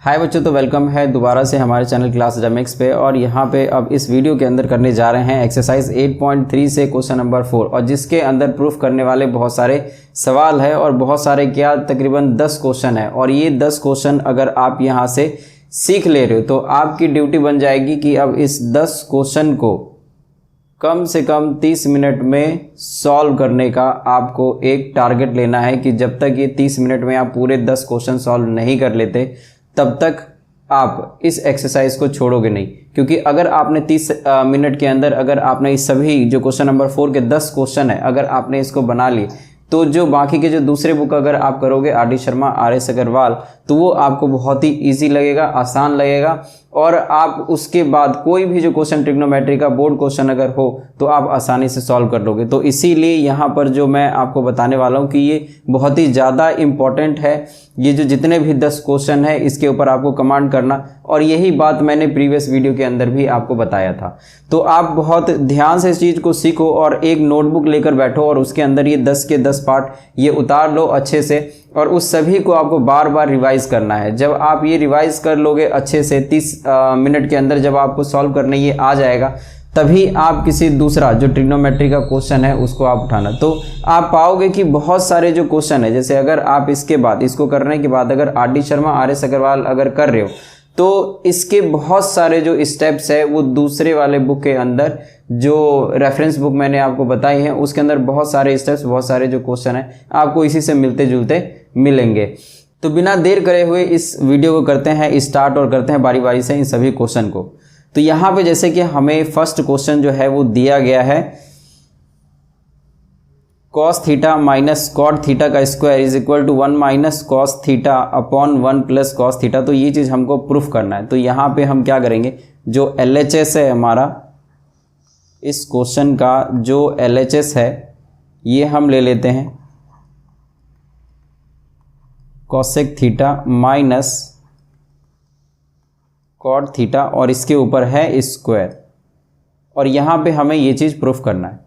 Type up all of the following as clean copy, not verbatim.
हाय बच्चों, तो वेलकम है दोबारा से हमारे चैनल क्लास जेमिक्स पे। और यहाँ पे अब इस वीडियो के अंदर करने जा रहे हैं एक्सरसाइज 8.3 से क्वेश्चन नंबर 4, और जिसके अंदर प्रूफ करने वाले बहुत सारे सवाल है और बहुत सारे क्या तकरीबन 10 क्वेश्चन है। और ये 10 क्वेश्चन अगर आप यहाँ से सीख ले रहे हो तो आपकी ड्यूटी बन जाएगी कि अब इस 10 क्वेश्चन को कम से कम 30 मिनट में सॉल्व करने का आपको एक टारगेट लेना है कि जब तक ये 30 मिनट में आप पूरे 10 क्वेश्चन सॉल्व नहीं कर लेते तब तक आप इस एक्सरसाइज को छोड़ोगे नहीं। क्योंकि अगर आपने 30 मिनट के अंदर अगर आपने इस सभी जो क्वेश्चन नंबर 4 के 10 क्वेश्चन है अगर आपने इसको बना लिए तो जो बाकी के जो दूसरे बुक अगर आप करोगे आर.डी. शर्मा, आर.एस. अग्रवाल, तो वो आपको बहुत ही इजी लगेगा, आसान लगेगा। और आप उसके बाद कोई भी जो क्वेश्चन ट्रिग्नोमेट्री का बोर्ड क्वेश्चन अगर हो तो आप आसानी से सॉल्व कर लोगे। तो इसीलिए यहाँ पर जो मैं आपको बताने वाला हूँ कि ये बहुत ही ज़्यादा इम्पॉर्टेंट है। ये जो जितने भी 10 क्वेश्चन है इसके ऊपर आपको कमांड करना, और यही बात मैंने प्रीवियस वीडियो के अंदर भी आपको बताया था। तो आप बहुत ध्यान से इस चीज़ को सीखो और एक नोटबुक लेकर बैठो और उसके अंदर ये 10 के 10 पार्ट ये उतार लो अच्छे से, और उस सभी को आपको बार बार रिवाइज करना है। जब आप ये रिवाइज कर लोगे अच्छे से 30 मिनट के अंदर जब आपको सॉल्व करने ये आ जाएगा, तभी आप किसी दूसरा जो ट्रिग्नोमेट्री का क्वेश्चन है उसको आप उठाना। तो आप पाओगे कि बहुत सारे जो क्वेश्चन है, जैसे अगर आप इसके बाद इसको करने के बाद अगर आर.डी. शर्मा, आर.एस. अग्रवाल अगर कर रहे हो तो इसके बहुत सारे जो स्टेप्स है वो दूसरे वाले बुक के अंदर जो रेफरेंस बुक मैंने आपको बताई है उसके अंदर बहुत सारे स्टेप्स, बहुत सारे जो क्वेश्चन है आपको इसी से मिलते जुलते मिलेंगे। तो बिना देर करे हुए इस वीडियो को करते हैं स्टार्ट और करते हैं बारी बारी से इन सभी क्वेश्चन को। तो यहाँ पे जैसे कि हमें फर्स्ट क्वेश्चन जो है वो दिया गया है cos theta minus cot theta का square is equal to 1 minus cos theta upon 1 plus cos theta. तो ये चीज़ हमको प्रूफ करना है। तो यहाँ पे हम क्या करेंगे, जो LHS है हमारा इस क्वेश्चन का जो LHS है ये हम ले लेते हैं cosec theta minus cot theta और इसके ऊपर है स्क्वायर, और यहाँ पे हमें ये चीज़ प्रूफ करना है।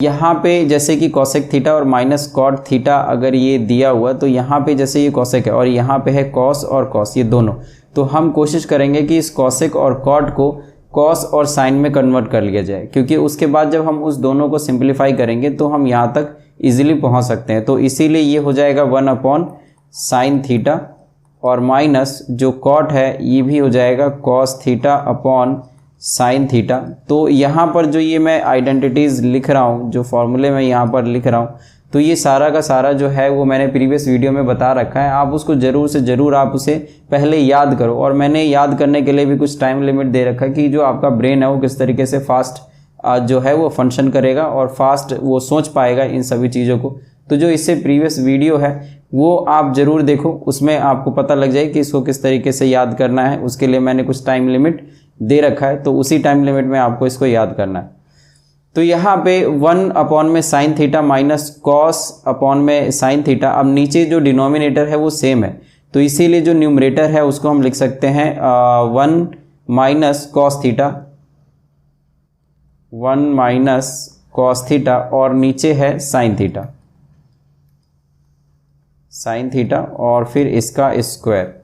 यहाँ पे जैसे कि cosec थीटा और माइनस कॉट थीटा अगर ये दिया हुआ तो यहाँ पे जैसे ये cosec है और यहाँ पे है cos और cos ये दोनों, तो हम कोशिश करेंगे कि इस cosec और cot को cos और sin में कन्वर्ट कर लिया जाए, क्योंकि उसके बाद जब हम उस दोनों को सिंप्लीफाई करेंगे तो हम यहाँ तक इजीली पहुँच सकते हैं। तो इसीलिए ये हो जाएगा 1 अपॉन साइन थीटा, और माइनस जो cot है ये भी हो जाएगा cos theta upon sine theta. तो यहाँ पर जो ये मैं आइडेंटिटीज़ लिख रहा हूँ, जो फॉर्मूले मैं यहाँ पर लिख रहा हूँ, तो ये सारा का सारा जो है वो मैंने प्रीवियस वीडियो में बता रखा है। आप उसको ज़रूर से ज़रूर आप उसे पहले याद करो, और मैंने याद करने के लिए भी कुछ टाइम लिमिट दे रखा है कि जो आपका ब्रेन है वो किस तरीके से फास्ट जो है वो फंक्शन करेगा और फास्ट वो सोच पाएगा इन सभी चीज़ों को। तो जो इससे प्रीवियस वीडियो है वो आप ज़रूर देखो, उसमें आपको पता लग जाए कि इसको किस तरीके से याद करना है। उसके लिए मैंने कुछ टाइम लिमिट दे रखा है, तो उसी टाइम लिमिट में आपको इसको याद करना है। तो यहाँ पे 1 अपॉन में sine theta minus cos upon में साइन थीटा। अब नीचे जो डिनोमिनेटर है वो सेम है, तो इसीलिए जो न्यूमरेटर है उसको हम लिख सकते हैं 1 minus cos theta, 1 minus cos theta, और नीचे है साइन थीटा, साइन थीटा और फिर इसका स्क्वायर।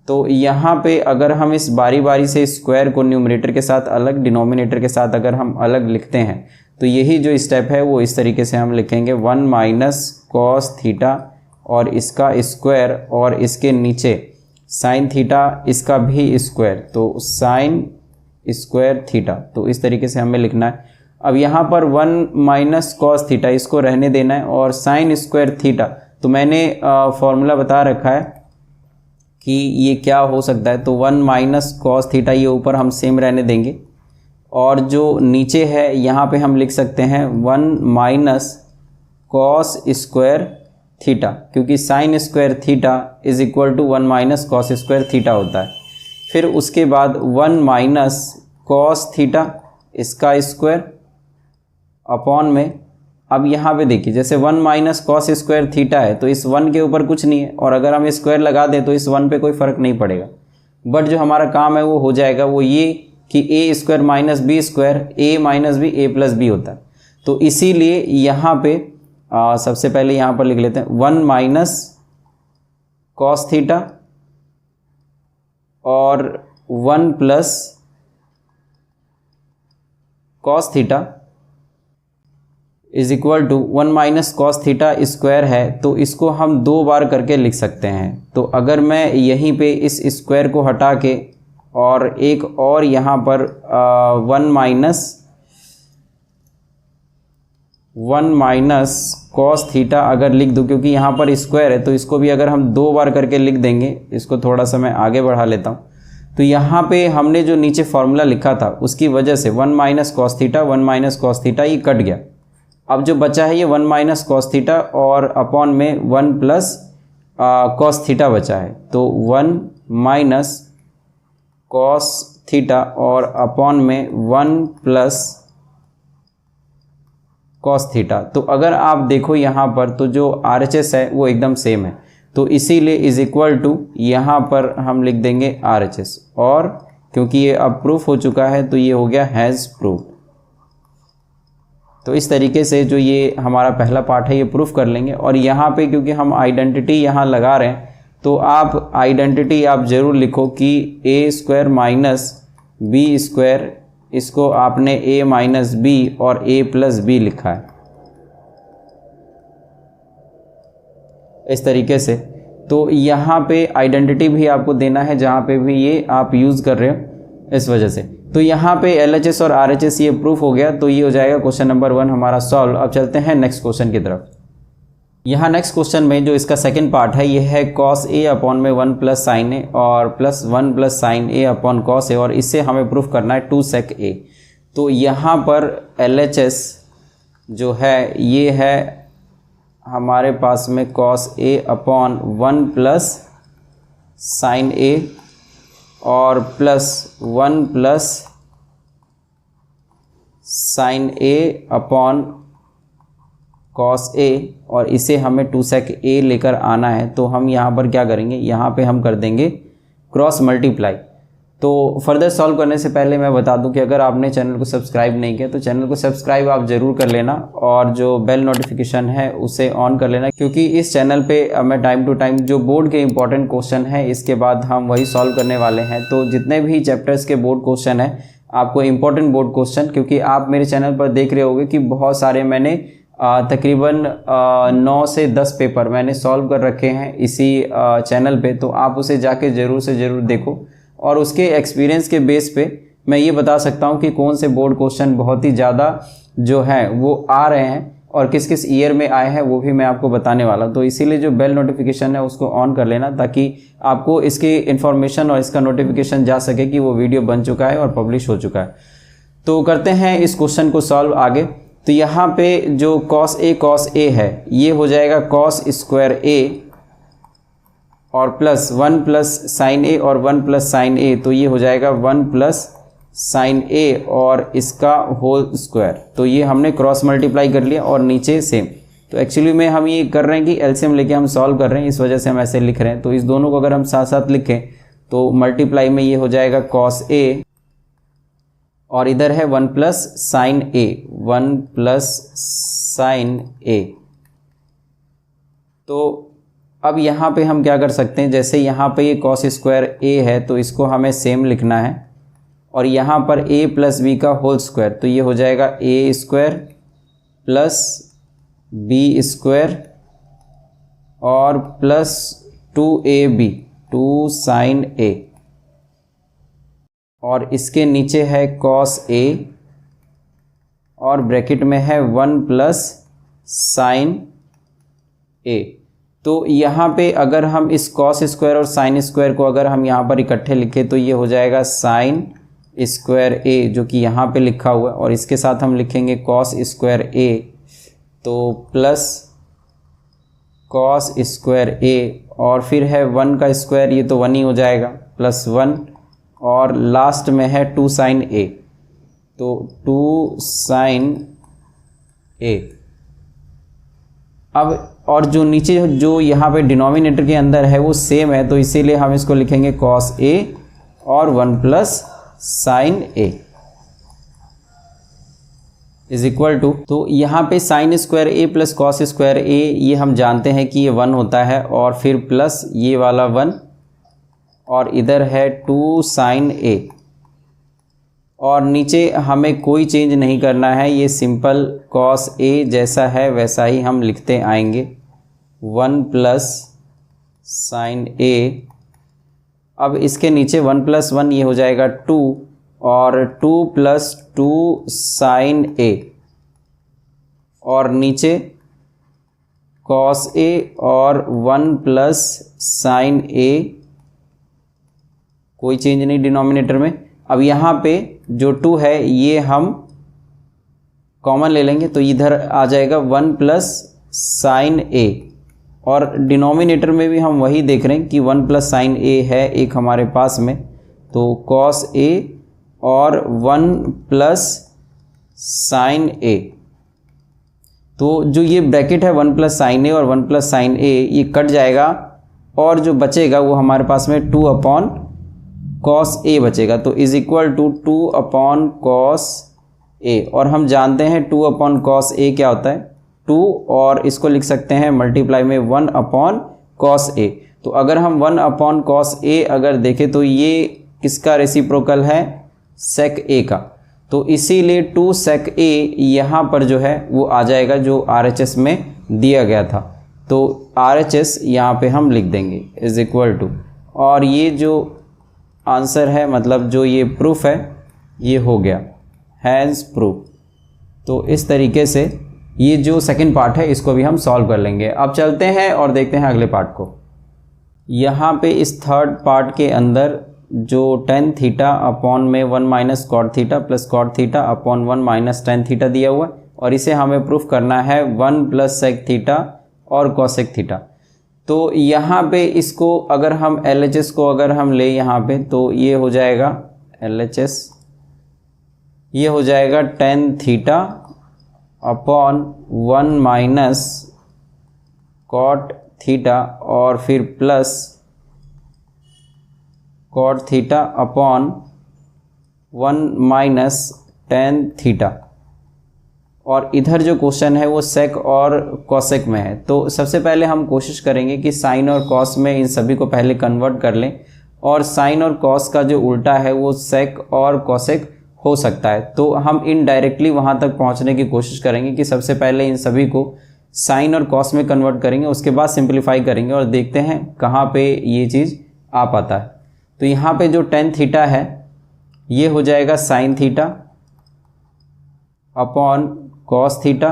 तो यहाँ पे अगर हम इस बारी बारी से स्क्वायर को न्यूमरेटर के साथ अलग, डिनोमिनेटर के साथ अगर हम अलग लिखते हैं तो यही जो स्टेप है वो इस तरीके से हम लिखेंगे 1 माइनस कॉस थीटा और इसका स्क्वायर, और इसके नीचे साइन थीटा इसका भी स्क्वायर, तो साइन स्क्वायर थीटा। तो इस तरीके से हमें लिखना है। अब यहाँ पर 1 माइनस कॉस थीटा इसको रहने देना है, और साइन स्क्वायर थीटा तो मैंने फॉर्मूला बता रखा है कि ये क्या हो सकता है। तो 1 माइनस कॉस थीटा ये ऊपर हम सेम रहने देंगे, और जो नीचे है यहाँ पे हम लिख सकते हैं 1 माइनस कॉस स्क्वायर थीटा, क्योंकि sine square theta is equal to 1 minus cos square theta होता है। फिर उसके बाद 1 माइनस कॉस थीटा इसका स्क्वायर अपॉन में, अब यहाँ पे देखिए जैसे 1 माइनस कॉस स्क्वायर थीटा है तो इस 1 के ऊपर कुछ नहीं है, और अगर हम स्क्वायर लगा दें तो इस 1 पे कोई फ़र्क नहीं पड़ेगा। बट जो हमारा काम है वो हो जाएगा वो ये कि ए square minus B square, A minus B A plus B होता है। तो इसीलिए यहाँ पे सबसे पहले यहाँ पर लिख लेते हैं 1 माइनस कॉस थीटा और 1 plus cos theta is equal to 1 minus cos theta square है, तो इसको हम 2 बार करके लिख सकते हैं। तो अगर मैं यहीं पे इस स्क्वायर को हटा के और एक और यहाँ पर 1 माइनस कॉस थीटा अगर लिख दूँ, क्योंकि यहाँ पर स्क्वायर है तो इसको भी अगर हम 2 बार करके लिख देंगे, इसको थोड़ा सा मैं आगे बढ़ा लेता हूँ। तो यहाँ पे हमने जो नीचे फॉर्मूला लिखा था उसकी वजह से 1 माइनस कॉस थीटा ये कट गया। अब जो बचा है ये 1 माइनस कॉस थीटा और अपॉन में 1 प्लस कॉस थीटा बचा है। तो 1 माइनस कॉस थीटा और अपॉन में 1 प्लस कॉस थीटा। तो अगर आप देखो यहाँ पर तो जो RHS है वो एकदम सेम है, तो इसीलिए इज इक्वल टू यहाँ पर हम लिख देंगे RHS, और क्योंकि ये अब प्रूफ हो चुका है तो ये हो गया हैज़ प्रूफ। तो इस तरीके से जो ये हमारा पहला पार्ट है ये प्रूफ कर लेंगे। और यहाँ पे क्योंकि हम आइडेंटिटी यहाँ लगा रहे हैं तो आप आइडेंटिटी आप ज़रूर लिखो कि a square minus b square, इसको आपने a माइनस b और a प्लस b लिखा है इस तरीके से। तो यहाँ पे आइडेंटिटी भी आपको देना है जहाँ पे भी ये आप यूज़ कर रहे हो, इस वजह से। तो यहाँ पे LHS और RHS ये प्रूफ हो गया, तो ये हो जाएगा क्वेश्चन नंबर 1 हमारा सॉल्व। अब चलते हैं नेक्स्ट क्वेश्चन की तरफ। यहाँ नेक्स्ट क्वेश्चन में जो इसका सेकंड पार्ट है ये है cos a अपॉन में 1 प्लस साइन a और plus 1 plus sine a upon cos a, और इससे हमें प्रूफ करना है 2 sec a। तो यहाँ पर LHS जो है ये है हमारे पास में cos a upon 1 plus sine a और plus 1 plus sine a upon cos a, और इसे हमें 2 sec a लेकर आना है। तो हम यहाँ पर क्या करेंगे, यहाँ पे हम कर देंगे क्रॉस मल्टीप्लाई। तो फर्दर सॉल्व करने से पहले मैं बता दूं कि अगर आपने चैनल को सब्सक्राइब नहीं किया तो चैनल को सब्सक्राइब आप ज़रूर कर लेना, और जो बेल नोटिफिकेशन है उसे ऑन कर लेना, क्योंकि इस चैनल पे मैं टाइम टू टाइम जो बोर्ड के इंपॉर्टेंट क्वेश्चन है इसके बाद हम वही सॉल्व करने वाले हैं। तो जितने भी चैप्टर्स के बोर्ड क्वेश्चन है आपको इंपॉर्टेंट बोर्ड क्वेश्चन, क्योंकि आप मेरे चैनल पर देख रहे होंगे कि बहुत सारे मैंने तकरीबन 9 से 10 पेपर मैंने सॉल्व कर रखे हैं इसी चैनल पे। तो आप उसे जाके ज़रूर से ज़रूर देखो, और उसके एक्सपीरियंस के बेस पे मैं ये बता सकता हूँ कि कौन से बोर्ड क्वेश्चन बहुत ही ज़्यादा जो है वो आ रहे हैं और किस किस ईयर में आए हैं वो भी मैं आपको बताने वाला हूँ। तो इसीलिए जो बेल नोटिफिकेशन है उसको ऑन कर लेना, ताकि आपको इसकी इन्फॉर्मेशन और इसका नोटिफिकेशन जा सके कि वो वीडियो बन चुका है और पब्लिश हो चुका है। तो करते हैं इस क्वेश्चन को सॉल्व आगे। तो यहाँ पे जो cos a है ये हो जाएगा cos स्क्वायर a और प्लस 1 प्लस साइन a और 1 प्लस साइन a, तो ये हो जाएगा 1 प्लस साइन a और इसका होल स्क्वायर। तो ये हमने क्रॉस मल्टीप्लाई कर लिया और नीचे सेम। तो एक्चुअली में हम ये कर रहे हैं कि एलसीएम लेके हम सॉल्व कर रहे हैं, इस वजह से हम ऐसे लिख रहे हैं। तो इस दोनों को अगर हम साथ साथ लिखें तो मल्टीप्लाई में ये हो जाएगा cos a और इधर है 1 plus sine a, 1 plus sine a। तो अब यहाँ पे हम क्या कर सकते हैं, जैसे यहाँ पे ये cos स्क्वायर a है तो इसको हमें सेम लिखना है, और यहाँ पर a प्लस बी का होल स्क्वायर, तो ये हो जाएगा a square plus b square और प्लस 2ab, 2 साइन a, और इसके नीचे है cos a और ब्रैकेट में है 1 प्लस साइन a। तो यहाँ पे अगर हम इस cos स्क्वायर और साइन स्क्वायर को अगर हम यहाँ पर इकट्ठे लिखें तो ये हो जाएगा साइन स्क्वायर a जो कि यहाँ पे लिखा हुआ है, और इसके साथ हम लिखेंगे cos स्क्वायर a, तो प्लस cos स्क्वायर a और फिर है 1 का स्क्वायर, ये तो 1 ही हो जाएगा, प्लस 1 और लास्ट में है 2 साइन a, तो 2 साइन a। अब और जो नीचे जो यहाँ पे डिनोमिनेटर के अंदर है वो सेम है, तो इसीलिए हम इसको लिखेंगे cos a और 1 plus sine a is equal to, तो यहाँ पे sine square a plus cos square a ये हम जानते हैं कि ये 1 होता है, और फिर प्लस ये वाला 1 और इधर है 2 sin a, और नीचे हमें कोई चेंज नहीं करना है, ये सिंपल cos a जैसा है वैसा ही हम लिखते आएंगे, 1 प्लस sin a। अब इसके नीचे 1 प्लस 1 ये हो जाएगा 2, और 2 प्लस 2 sin a, और नीचे cos a और 1 प्लस sin a, कोई चेंज नहीं डिनोमिनेटर में। अब यहाँ पे जो 2 है ये हम कॉमन ले लेंगे, तो इधर आ जाएगा 1 प्लस sin a, और डिनोमिनेटर में भी हम वही देख रहे हैं कि 1 प्लस sin a है एक हमारे पास में, तो cos a और 1 प्लस sin a, तो जो ये ब्रैकेट है 1 प्लस sin a और 1 प्लस sin a ये कट जाएगा, और जो बचेगा वो हमारे पास में 2 अपॉन cos a बचेगा, तो is equal to 2 upon cos a। और हम जानते हैं 2 अपॉन cos a क्या होता है, 2, और इसको लिख सकते हैं मल्टीप्लाई में 1 अपॉन cos a। तो अगर हम 1 अपॉन cos a अगर देखें तो ये किसका रेसिप्रोकल है, sec a का, तो इसीलिए 2 sec a यहाँ पर जो है वो आ जाएगा जो RHS में दिया गया था, तो RHS यहाँ पे हम लिख देंगे इज इक्वल टू, और ये जो आंसर है मतलब जो ये प्रूफ है ये हो गया, हैज़ प्रूफ। तो इस तरीके से ये जो सेकंड पार्ट है इसको भी हम सॉल्व कर लेंगे। अब चलते हैं और देखते हैं अगले पार्ट को। यहाँ पे इस थर्ड पार्ट के अंदर जो tan थीटा अपॉन में 1 minus cot theta plus cot theta upon 1 minus tan theta दिया हुआ है, और इसे हमें प्रूफ करना है 1 प्लस सेक थीटा और कॉसेक थीटा। तो यहाँ पे इसको अगर हम LHS को अगर हम ले यहाँ पे, तो ये हो जाएगा LHS, ये हो जाएगा tan theta upon 1 minus cot theta और फिर plus cot theta upon 1 minus tan theta. और इधर जो क्वेश्चन है वो सेक और कॉसेक में है, तो सबसे पहले हम कोशिश करेंगे कि साइन और कॉस में इन सभी को पहले कन्वर्ट कर लें, और साइन और कॉस का जो उल्टा है वो सेक और कॉसेक हो सकता है, तो हम इनडायरेक्टली वहाँ तक पहुँचने की कोशिश करेंगे कि सबसे पहले इन सभी को साइन और कॉस में कन्वर्ट करेंगे, उसके बाद सिंप्लीफाई करेंगे और देखते हैं कहाँ पे ये चीज़ आ पाता है। तो यहाँ पे जो tan थीटा है ये हो जाएगा sine theta upon cos theta,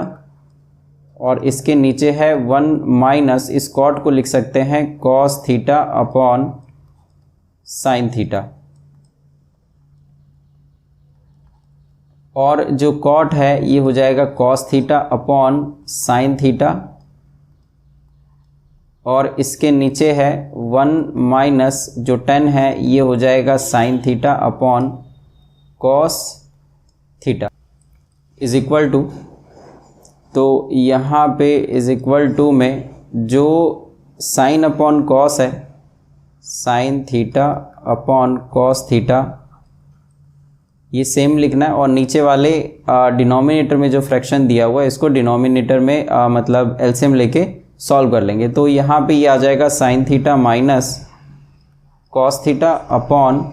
और इसके नीचे है 1 माइनस, इस कॉट को लिख सकते हैं cos theta upon sine theta, और जो कॉट है ये हो जाएगा cos theta upon sine theta, और इसके नीचे है 1 माइनस जो tan है ये हो जाएगा sine theta upon cos theta is equal to, तो यहाँ पे इज इक्वल टू में जो साइन अपॉन कॉस है sine theta upon cos theta ये सेम लिखना है, और नीचे वाले डिनोमिनेटर में जो फ्रैक्शन दिया हुआ है इसको डिनोमिनेटर में मतलब एलसीएम लेके सॉल्व कर लेंगे। तो यहाँ पे ये आ जाएगा sine theta minus cos theta upon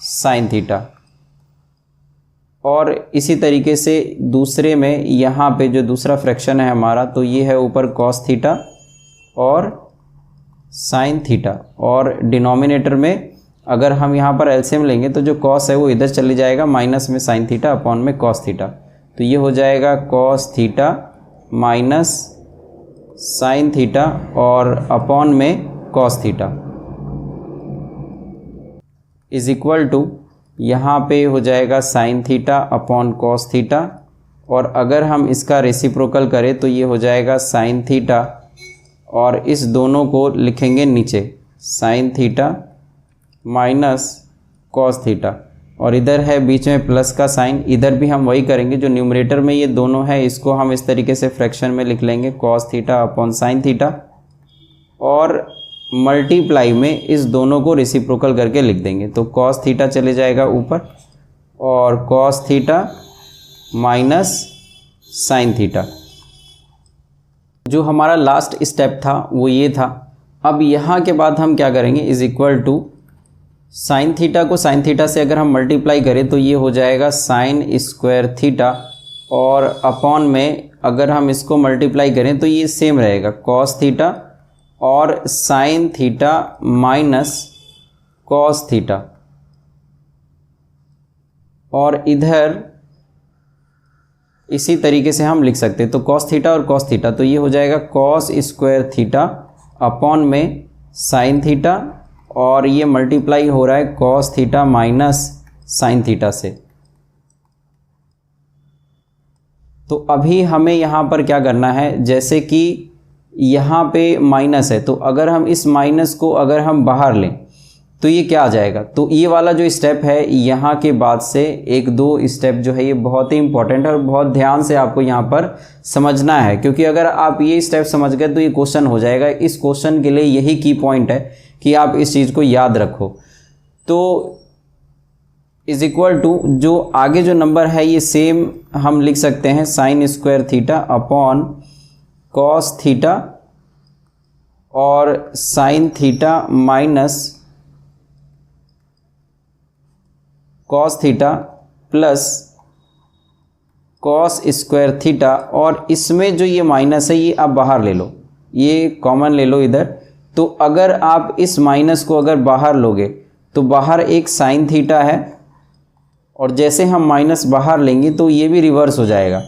sine theta, और इसी तरीके से दूसरे में यहाँ पे जो दूसरा फ्रैक्शन है हमारा, तो ये है ऊपर कॉस थीटा और साइन थीटा, और डिनोमिनेटर में अगर हम यहाँ पर एलसीएम लेंगे तो जो कॉस है वो इधर चले जाएगा माइनस में साइन थीटा अपॉन में कॉस थीटा, तो ये हो जाएगा cos theta minus sine theta और अपॉन में cos theta is equal to, यहाँ पे हो जाएगा sine theta upon cos theta, और अगर हम इसका रेसिप्रोकल करें तो ये हो जाएगा साइन थीटा, और इस दोनों को लिखेंगे नीचे sign theta minus cos theta, और इधर है बीच में प्लस का साइन, इधर भी हम वही करेंगे, जो न्यूमरेटर में ये दोनों है इसको हम इस तरीके से फ्रैक्शन में लिख लेंगे cos theta upon sine theta, और मल्टीप्लाई में इस दोनों को रेसिप्रोकल करके लिख देंगे, तो कॉस थीटा चले जाएगा ऊपर और cos theta minus sine theta. जो हमारा लास्ट स्टेप था वो ये था। अब यहाँ के बाद हम क्या करेंगे, is equal to sine theta को साइन थीटा से अगर हम मल्टीप्लाई करें तो ये हो जाएगा साइन स्क्वायर थीटा, और अपॉन में अगर हम इसको मल्टीप्लाई करें तो ये सेम रहेगा कॉस थीटा और sine theta minus cos theta, और इधर इसी तरीके से हम लिख सकते हैं। तो कॉस थीटा और कॉस थीटा, तो ये हो जाएगा कॉस स्क्वायर थीटा अपॉन में साइन थीटा, और ये मल्टीप्लाई हो रहा है cos theta minus sine theta से। तो अभी हमें यहाँ पर क्या करना है, जैसे कि यहाँ पे माइनस है, तो अगर हम इस माइनस को अगर हम बाहर लें तो ये क्या आ जाएगा। तो ये वाला जो स्टेप है यहाँ के बाद से एक दो स्टेप जो है ये बहुत ही इंपॉर्टेंट है और बहुत ध्यान से आपको यहाँ पर समझना है, क्योंकि अगर आप ये स्टेप समझ गए तो ये क्वेश्चन हो जाएगा। इस क्वेश्चन के लिए यही की पॉइंट है कि आप इस चीज़ को याद रखो। तो इज इक्वल टू जो आगे जो नंबर है ये सेम हम लिख सकते हैं sine square theta upon cos theta और sine theta minus cos theta plus cos square theta, और इसमें जो ये माइनस है ये आप बाहर ले लो, ये कॉमन ले लो इधर। तो अगर आप इस माइनस को अगर बाहर लोगे तो बाहर एक साइन थीटा है, और जैसे हम माइनस बाहर लेंगे तो ये भी रिवर्स हो जाएगा,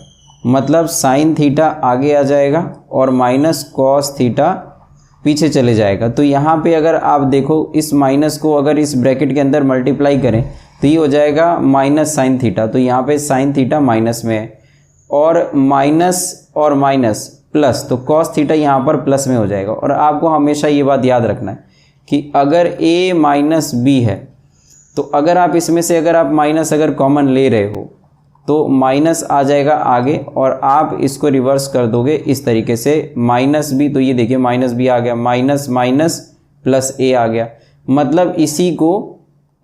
मतलब साइन थीटा आगे आ जाएगा और माइनस कॉस थीटा पीछे चले जाएगा। तो यहाँ पे अगर आप देखो इस माइनस को अगर इस ब्रैकेट के अंदर मल्टीप्लाई करें तो ये हो जाएगा माइनस साइन थीटा, तो यहाँ पे साइन थीटा माइनस में है और माइनस प्लस, तो कॉस थीटा यहाँ पर प्लस में हो जाएगा। और आपको हमेशा ये बात याद रखना है कि अगर a माइनस बी है तो अगर आप इसमें से अगर आप माइनस अगर कॉमन ले रहे हो तो माइनस आ जाएगा आगे, और आप इसको रिवर्स कर दोगे इस तरीके से माइनस बी, तो ये देखिए माइनस बी आ गया, माइनस माइनस प्लस a आ गया। मतलब इसी को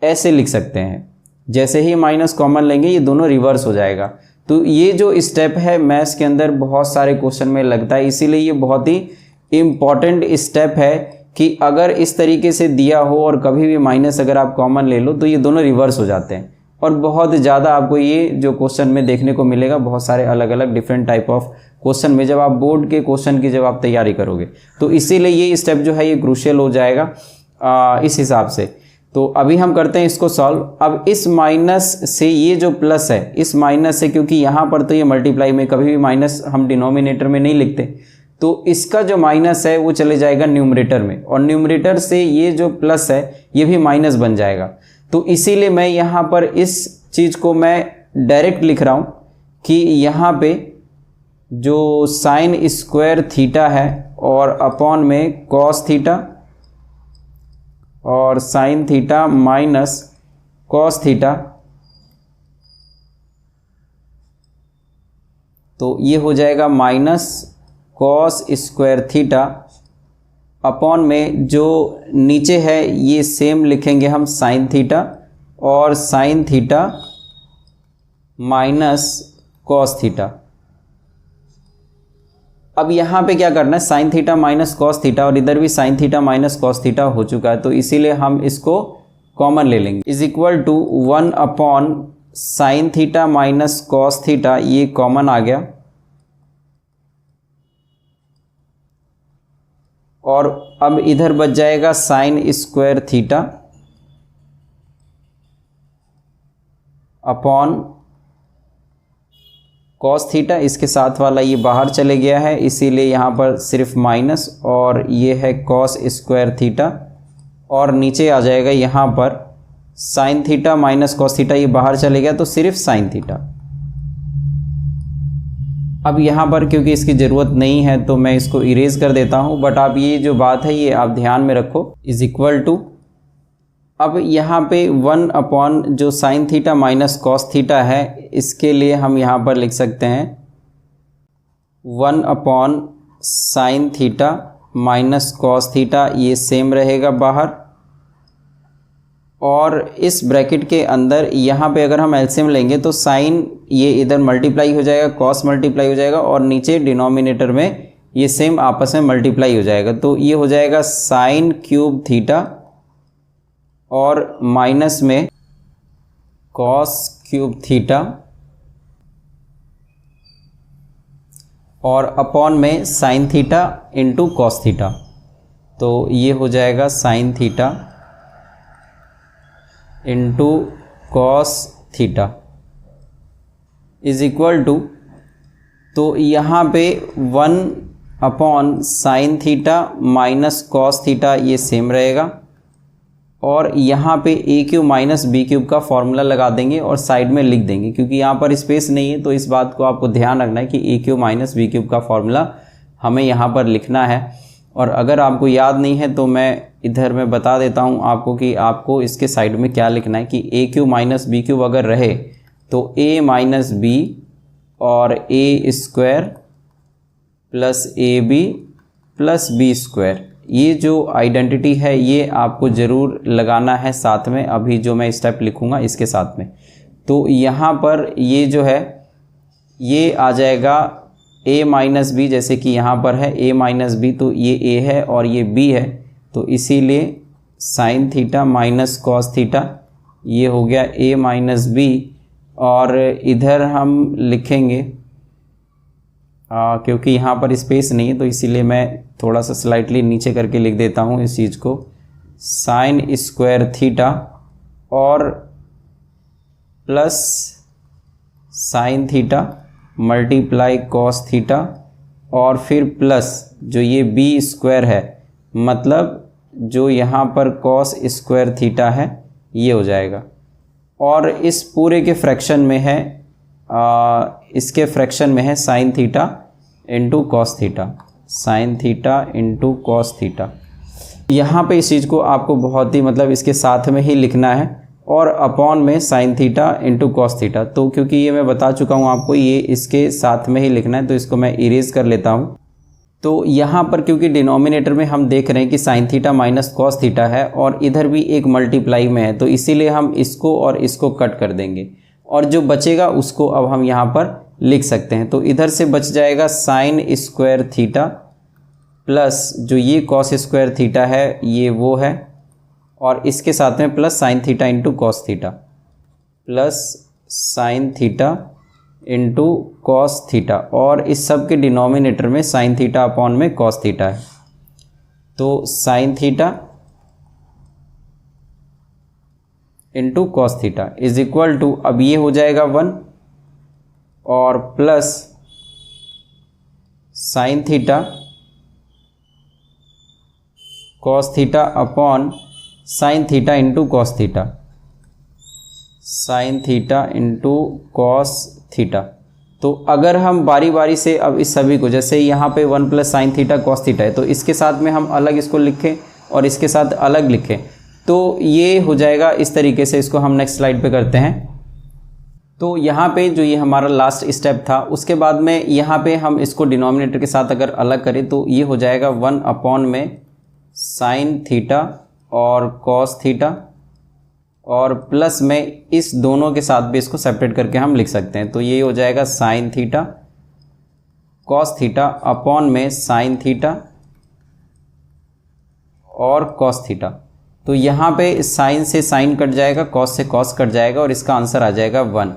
ऐसे लिख सकते हैं, जैसे ही माइनस कॉमन लेंगे ये दोनों रिवर्स हो जाएगा। तो ये जो स्टेप है मैथ्स के अंदर बहुत सारे क्वेश्चन में लगता है, इसीलिए ये बहुत ही इम्पॉर्टेंट स्टेप है कि अगर इस तरीके से दिया हो और कभी भी माइनस अगर आप कॉमन ले लो तो ये दोनों रिवर्स हो जाते हैं। और बहुत ज़्यादा आपको ये जो क्वेश्चन में देखने को मिलेगा, बहुत सारे अलग अलग डिफरेंट टाइप ऑफ क्वेश्चन में जब आप बोर्ड के क्वेश्चन की जब आप तैयारी करोगे, तो इसीलिए ये स्टेप जो है ये क्रूशियल हो जाएगा इस हिसाब से। तो अभी हम करते हैं इसको सॉल्व। अब इस माइनस से ये जो प्लस है, इस माइनस से, क्योंकि यहाँ पर तो ये मल्टीप्लाई में कभी भी माइनस हम डिनोमिनेटर में नहीं लिखते, तो इसका जो माइनस है वो चले जाएगा न्यूमरेटर में, और न्यूमरेटर से ये जो प्लस है ये भी माइनस बन जाएगा। तो इसीलिए मैं यहाँ पर इस चीज़ को मैं डायरेक्ट लिख रहा हूँ कि यहाँ पे जो साइन स्क्वायर थीटा है और अपॉन में कॉस थीटा और sine theta minus cos theta, तो ये हो जाएगा minus cos square theta upon में जो नीचे है ये सेम लिखेंगे हम साइन थीटा और sine theta minus cos theta. अब यहाँ पे क्या करना है, sine theta minus cos theta, और इधर भी sign theta minus cos theta हो चुका है, तो इसीलिए हम इसको कॉमन ले लेंगे। Is equal to 1 upon sine theta minus cos theta, ये कॉमन आ गया, और अब इधर बच जाएगा sine square theta upon cos theta, इसके साथ वाला ये बाहर चले गया है इसीलिए यहाँ पर सिर्फ माइनस, और ये है कॉस स्क्वायर थीटा, और नीचे आ जाएगा यहाँ पर sign theta minus cos theta, ये बाहर चले गया तो सिर्फ साइन थीटा। अब यहाँ पर क्योंकि इसकी ज़रूरत नहीं है तो मैं इसको इरेज कर देता हूँ, बट आप ये जो बात है ये आप ध्यान में रखो। इज इक्वल टू, अब यहाँ पे 1 अपॉन जो sign theta minus cos theta है, इसके लिए हम यहाँ पर लिख सकते हैं 1 upon sine theta minus cos theta, ये सेम रहेगा बाहर, और इस ब्रैकेट के अंदर यहाँ पे अगर हम एलसीएम लेंगे तो साइन ये इधर मल्टीप्लाई हो जाएगा, कॉस मल्टीप्लाई हो जाएगा, और नीचे डिनोमिनेटर में ये सेम आपस में मल्टीप्लाई हो जाएगा, तो ये हो जाएगा साइन क्यूब थीटा और माइनस में कॉस क्यूब थीटा और अपॉन में sine theta into cos theta. तो ये हो जाएगा sine theta into cos theta is equal to, तो यहाँ पे 1 upon sine theta minus cos theta ये सेम रहेगा, और यहाँ पे a cube minus B cube का फॉर्मूला लगा देंगे और साइड में लिख देंगे, क्योंकि यहाँ पर स्पेस नहीं है। तो इस बात को आपको ध्यान रखना है कि A cube minus B cube का फॉर्मूला हमें यहाँ पर लिखना है। और अगर आपको याद नहीं है तो मैं बता देता हूँ आपको कि आपको इसके साइड में क्या लिखना है कि A cube minus B cube अगर रहे तो ए माइनस बी और A square plus A B plus B square, ये जो आइडेंटिटी है ये आपको ज़रूर लगाना है साथ में, अभी जो मैं स्टेप लिखूँगा इसके साथ में। तो यहाँ पर ये जो है ये आ जाएगा a माइनस बी, जैसे कि यहाँ पर है a माइनस बी, तो ये a है और ये b है, तो इसीलिए sign theta minus cos theta ये हो गया a माइनस बी। और इधर हम लिखेंगे क्योंकि यहाँ पर स्पेस नहीं है तो इसीलिए मैं थोड़ा सा स्लाइटली नीचे करके लिख देता हूँ इस चीज़ को, साइन स्क्वायर थीटा और plus sine theta multiply cos theta और फिर प्लस जो ये बी स्क्वायर है, मतलब जो यहाँ पर कॉस स्क्वायर थीटा है ये हो जाएगा। और इस पूरे के फ्रैक्शन में है इसके फ्रैक्शन में है sine theta into cos theta, sine theta into cos theta. यहाँ पे इस चीज़ को आपको बहुत ही मतलब इसके साथ में ही लिखना है, और अपॉन में sine theta into cos theta. तो क्योंकि ये मैं बता चुका हूँ आपको ये इसके साथ में ही लिखना है, तो इसको मैं इरेज कर लेता हूँ। तो यहाँ पर क्योंकि डिनोमिनेटर में हम देख रहे हैं कि sign theta minus cos theta है और इधर भी एक मल्टीप्लाई में है, तो इसीलिए हम इसको और इसको कट कर देंगे और जो बचेगा उसको अब हम यहाँ पर लिख सकते हैं। तो इधर से बच जाएगा साइन स्क्वायर थीटा प्लस जो ये कॉस स्क्वायर थीटा है ये वो है, और इसके साथ में plus sine theta into cos theta plus sine theta into cos theta, और इस सब के डिनोमिनेटर में साइन थीटा अपॉन में कॉस थीटा है। तो sine theta into cos theta is equal to, अब ये हो जाएगा 1 और plus sine theta cos theta upon sine theta into cos theta, sine theta into cos theta. तो अगर हम बारी बारी से अब इस सभी को, जैसे यहाँ पे 1 plus sine theta cos theta है, तो इसके साथ में हम अलग इसको लिखें और इसके साथ अलग लिखें, तो ये हो जाएगा इस तरीके से। इसको हम नेक्स्ट स्लाइड पे करते हैं। तो यहाँ पे जो ये हमारा लास्ट स्टेप था, उसके बाद में यहाँ पे हम इसको डिनोमिनेटर के साथ अगर अलग करें तो ये हो जाएगा 1 अपॉन में साइन थीटा और कॉस थीटा, और प्लस में इस दोनों के साथ भी इसको सेपरेट करके हम लिख सकते हैं। तो ये हो जाएगा sine theta cos theta upon में साइन थीटा और कॉस थीटा। तो यहाँ पे साइन से साइन कट जाएगा, कॉस से कॉस कट जाएगा, और इसका आंसर आ जाएगा 1।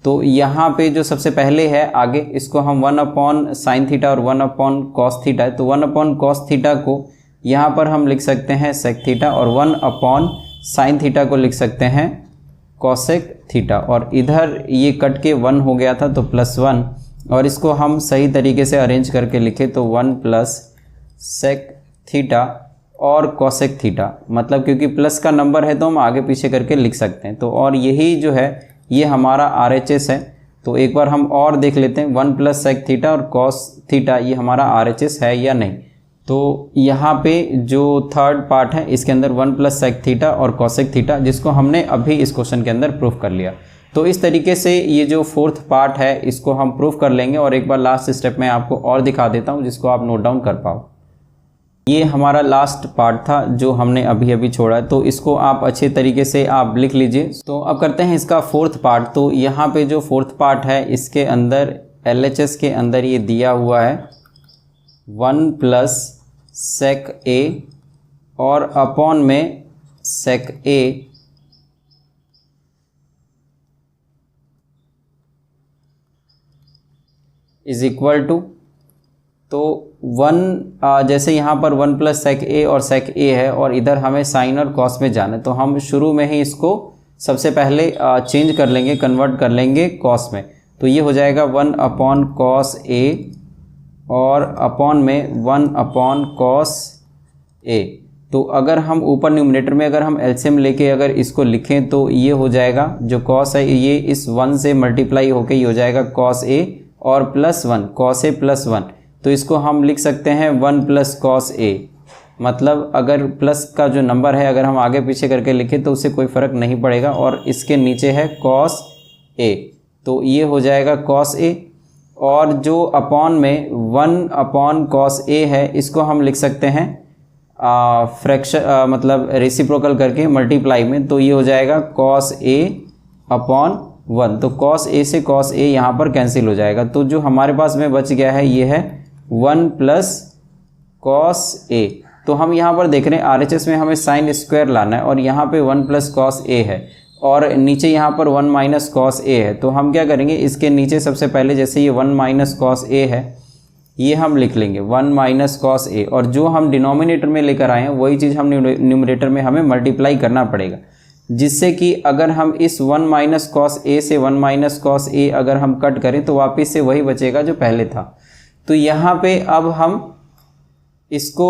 तो यहाँ पे जो सबसे पहले है आगे, इसको हम 1 अपॉन साइन थीटा और 1 अपॉन कॉस थीटा है, तो 1 अपॉन कॉस थीटा को यहाँ पर हम लिख सकते हैं सेक थीटा, और 1 अपॉन साइन थीटा को लिख सकते हैं कॉसेक थीटा, और इधर ये कट के 1 हो गया था तो +1, और इसको हम सही तरीके से अरेंज करके लिखे तो 1 प्लस सेक थीटा और कॉसेक थीटा, मतलब क्योंकि प्लस का नंबर है तो हम आगे पीछे करके लिख सकते हैं। तो और यही जो है ये हमारा RHS है। तो एक बार हम और देख लेते हैं 1 प्लस सेक थीटा और कॉस थीटा ये हमारा RHS है या नहीं। तो यहाँ पे जो थर्ड पार्ट है इसके अंदर 1 प्लस सेक थीटा और कॉसेक थीटा, जिसको हमने अभी इस क्वेश्चन के अंदर प्रूफ कर लिया। तो इस तरीके से ये जो फोर्थ पार्ट है इसको हम प्रूफ कर लेंगे, और एक बार लास्ट स्टेप में आपको और दिखा देता हूँ जिसको आप नोट डाउन कर पाओ। ये हमारा लास्ट पार्ट था जो हमने अभी अभी छोड़ा है, तो इसको आप अच्छे तरीके से आप लिख लीजिए। तो अब करते हैं इसका फोर्थ पार्ट। तो यहाँ पे जो फोर्थ पार्ट है इसके अंदर LHS के अंदर ये दिया हुआ है 1 प्लस सेक ए और अपॉन में sec A is equal to, तो 1 जैसे यहाँ पर 1 प्लस सेक ए और सेक ए है और इधर हमें साइन और कॉस में जाना है, तो हम शुरू में ही इसको सबसे पहले चेंज कर लेंगे, कन्वर्ट कर लेंगे कॉस में। तो ये हो जाएगा 1 अपॉन कॉस ए और अपॉन में 1 अपॉन कॉस ए। तो अगर हम ऊपर न्यूमरेटर में अगर हम एलसीएम लेके अगर इसको लिखें तो ये हो जाएगा, जो कॉस है ये इस 1 से मल्टीप्लाई होके ये हो जाएगा कॉस ए और प्लस 1 कॉस ए प्लस 1। तो इसको हम लिख सकते हैं 1 प्लस कॉस ए। मतलब अगर प्लस का जो नंबर है अगर हम आगे पीछे करके लिखें तो उससे कोई फ़र्क नहीं पड़ेगा, और इसके नीचे है कॉस ए, तो ये हो जाएगा कॉस ए। और जो अपॉन में 1 अपॉन कॉस ए है इसको हम लिख सकते हैं फ्रैक्शन मतलब रेसिप्रोकल करके मल्टीप्लाई में, तो ये हो जाएगा कॉस ए अपॉन 1। तो कॉस ए से कॉस ए यहाँ पर कैंसिल हो जाएगा, तो जो हमारे पास में बच गया है ये है 1 प्लस कॉस ए। तो हम यहाँ पर देख रहे हैं आरएचएस में हमें साइन स्क्वायर लाना है और यहाँ पे 1 प्लस कॉस ए है और नीचे यहाँ पर 1 माइनस कॉस ए है। तो हम क्या करेंगे, इसके नीचे सबसे पहले जैसे ये 1 माइनस कॉस ए है ये हम लिख लेंगे 1 माइनस कॉस ए, और जो हम डिनोमिनेटर में लेकर आए हैं वही चीज़ हम न्यूमरेटर में हमें मल्टीप्लाई करना पड़ेगा, जिससे कि अगर हम इस 1 माइनस कॉस ए से 1 माइनस कॉस ए अगर हम कट करें तो वापस से वही बचेगा जो पहले था। तो यहाँ पे अब हम इसको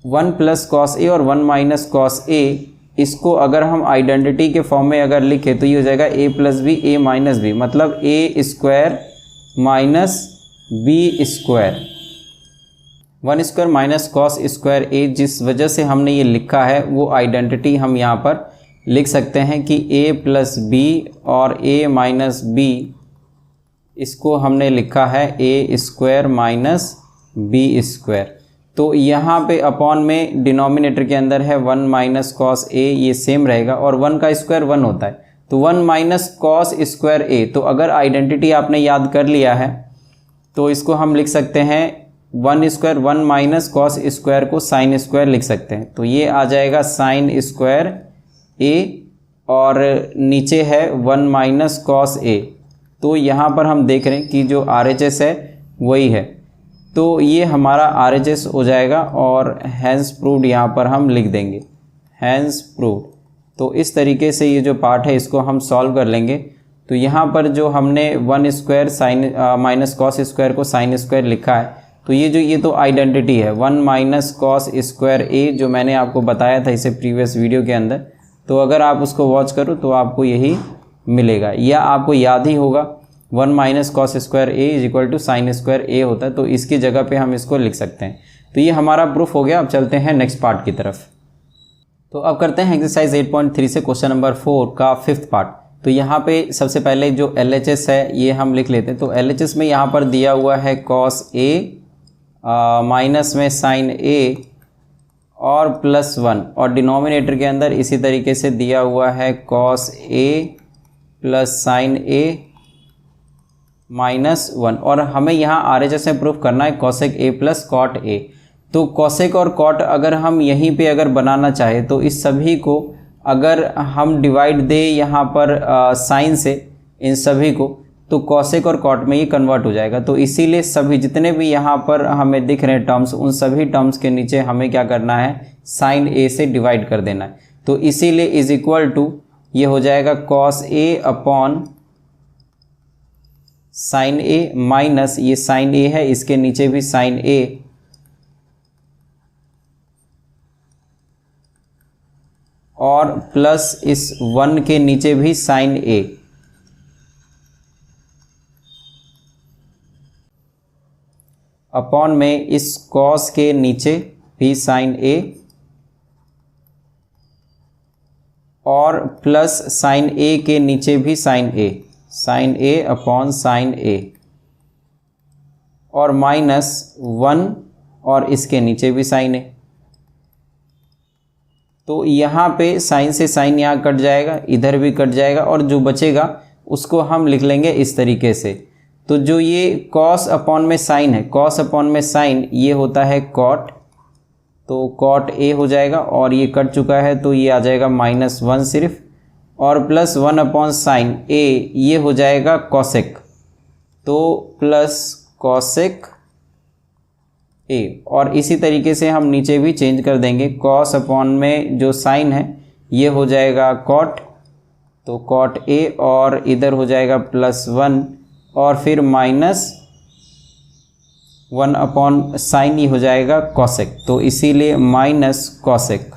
1 प्लस कॉस ए और 1 माइनस कॉस ए, इसको अगर हम आइडेंटिटी के फॉर्म में अगर लिखें तो ये हो जाएगा a plus B A minus B, मतलब a square minus B square, 1 square minus cos square A. जिस वजह से हमने ये लिखा है वो आइडेंटिटी हम यहाँ पर लिख सकते हैं कि a प्लस बी और a माइनस बी, इसको हमने लिखा है a square minus B square. तो यहाँ पे अपॉन में डिनोमिनेटर के अंदर है 1 माइनस कॉस ए, ये सेम रहेगा और 1 का स्क्वायर 1 होता है, तो 1 माइनस कॉस स्क्वायर ए। तो अगर आइडेंटिटी आपने याद कर लिया है तो इसको हम लिख सकते हैं 1 स्क्वायर 1 माइनस कॉस स्क्वायर को साइन स्क्वायर लिख सकते हैं, तो ये आ जाएगा साइन स्क्वायर ए और नीचे है 1 माइनस कॉस ए। तो यहाँ पर हम देख रहे हैं कि जो RHS है वही है, तो ये हमारा RHS हो जाएगा और हैंस प्रूव्ड यहाँ पर हम लिख देंगे हैंस प्रूव्ड। तो इस तरीके से ये जो पार्ट है इसको हम सॉल्व कर लेंगे। तो यहाँ पर जो हमने 1 square sine minus cos square को साइन स्क्वायर लिखा है, तो ये तो आइडेंटिटी है 1 माइनस कॉस स्क्वायर ए, जो मैंने आपको बताया था इसे प्रीवियस वीडियो के अंदर। तो अगर आप उसको वॉच करो तो आपको यही मिलेगा, या आपको याद ही होगा 1 minus cos square A is equal to sine square A होता है, तो इसकी जगह पे हम इसको लिख सकते हैं। तो ये हमारा प्रूफ हो गया। अब चलते हैं नेक्स्ट पार्ट की तरफ। तो अब करते हैं एक्सरसाइज 8.3 से क्वेश्चन नंबर 4 का 5th पार्ट। तो यहाँ पे सबसे पहले जो LHS है ये हम लिख लेते हैं। तो LHS में यहाँ पर दिया हुआ है कॉस ए माइनस में साइन ए और प्लस 1, और डिनोमिनेटर के अंदर इसी तरीके से दिया हुआ है cos A plus sine A minus 1, और हमें यहाँ RHS में प्रूफ करना है cosec A plus cot A. तो कॉसेक और कॉट अगर हम यहीं पे अगर बनाना चाहे तो इस सभी को अगर हम डिवाइड दे यहाँ पर साइन से इन सभी को, तो कॉसेक और कॉट में ये कन्वर्ट हो जाएगा। तो इसीलिए सभी जितने भी यहाँ पर हमें दिख रहे हैं टर्म्स, उन सभी टर्म्स के नीचे हमें क्या करना है, साइन ए से डिवाइड कर देना है। तो इसीलिए इज इक्वल टू ये हो जाएगा cos A upon sine A minus ये साइन ए है, इसके नीचे भी साइन ए और प्लस इस 1 के नीचे भी साइन ए, अपॉन में इस कॉस के नीचे भी साइन ए और प्लस साइन ए के नीचे भी साइन ए अपॉन साइन ए और माइनस 1 और इसके नीचे भी साइन ए। तो यहाँ पे साइन से साइन यहाँ कट जाएगा, इधर भी कट जाएगा, और जो बचेगा उसको हम लिख लेंगे इस तरीके से। तो जो ये कॉस अपॉन में साइन है, कॉस अपॉन में साइन ये होता है कॉट। तो कॉट ए हो जाएगा और ये कट चुका है तो ये आ जाएगा -1 सिर्फ, और प्लस 1 अपॉन साइन ए ये हो जाएगा कॉसेक, तो प्लस कॉसेक ए। और इसी तरीके से हम नीचे भी चेंज कर देंगे, कॉस अपॉन में जो साइन है ये हो जाएगा कॉट, तो कॉट ए, और इधर हो जाएगा +1 और फिर -1 अपॉन साइन ही हो जाएगा कॉसेक, तो इसीलिए माइनस कॉसेक।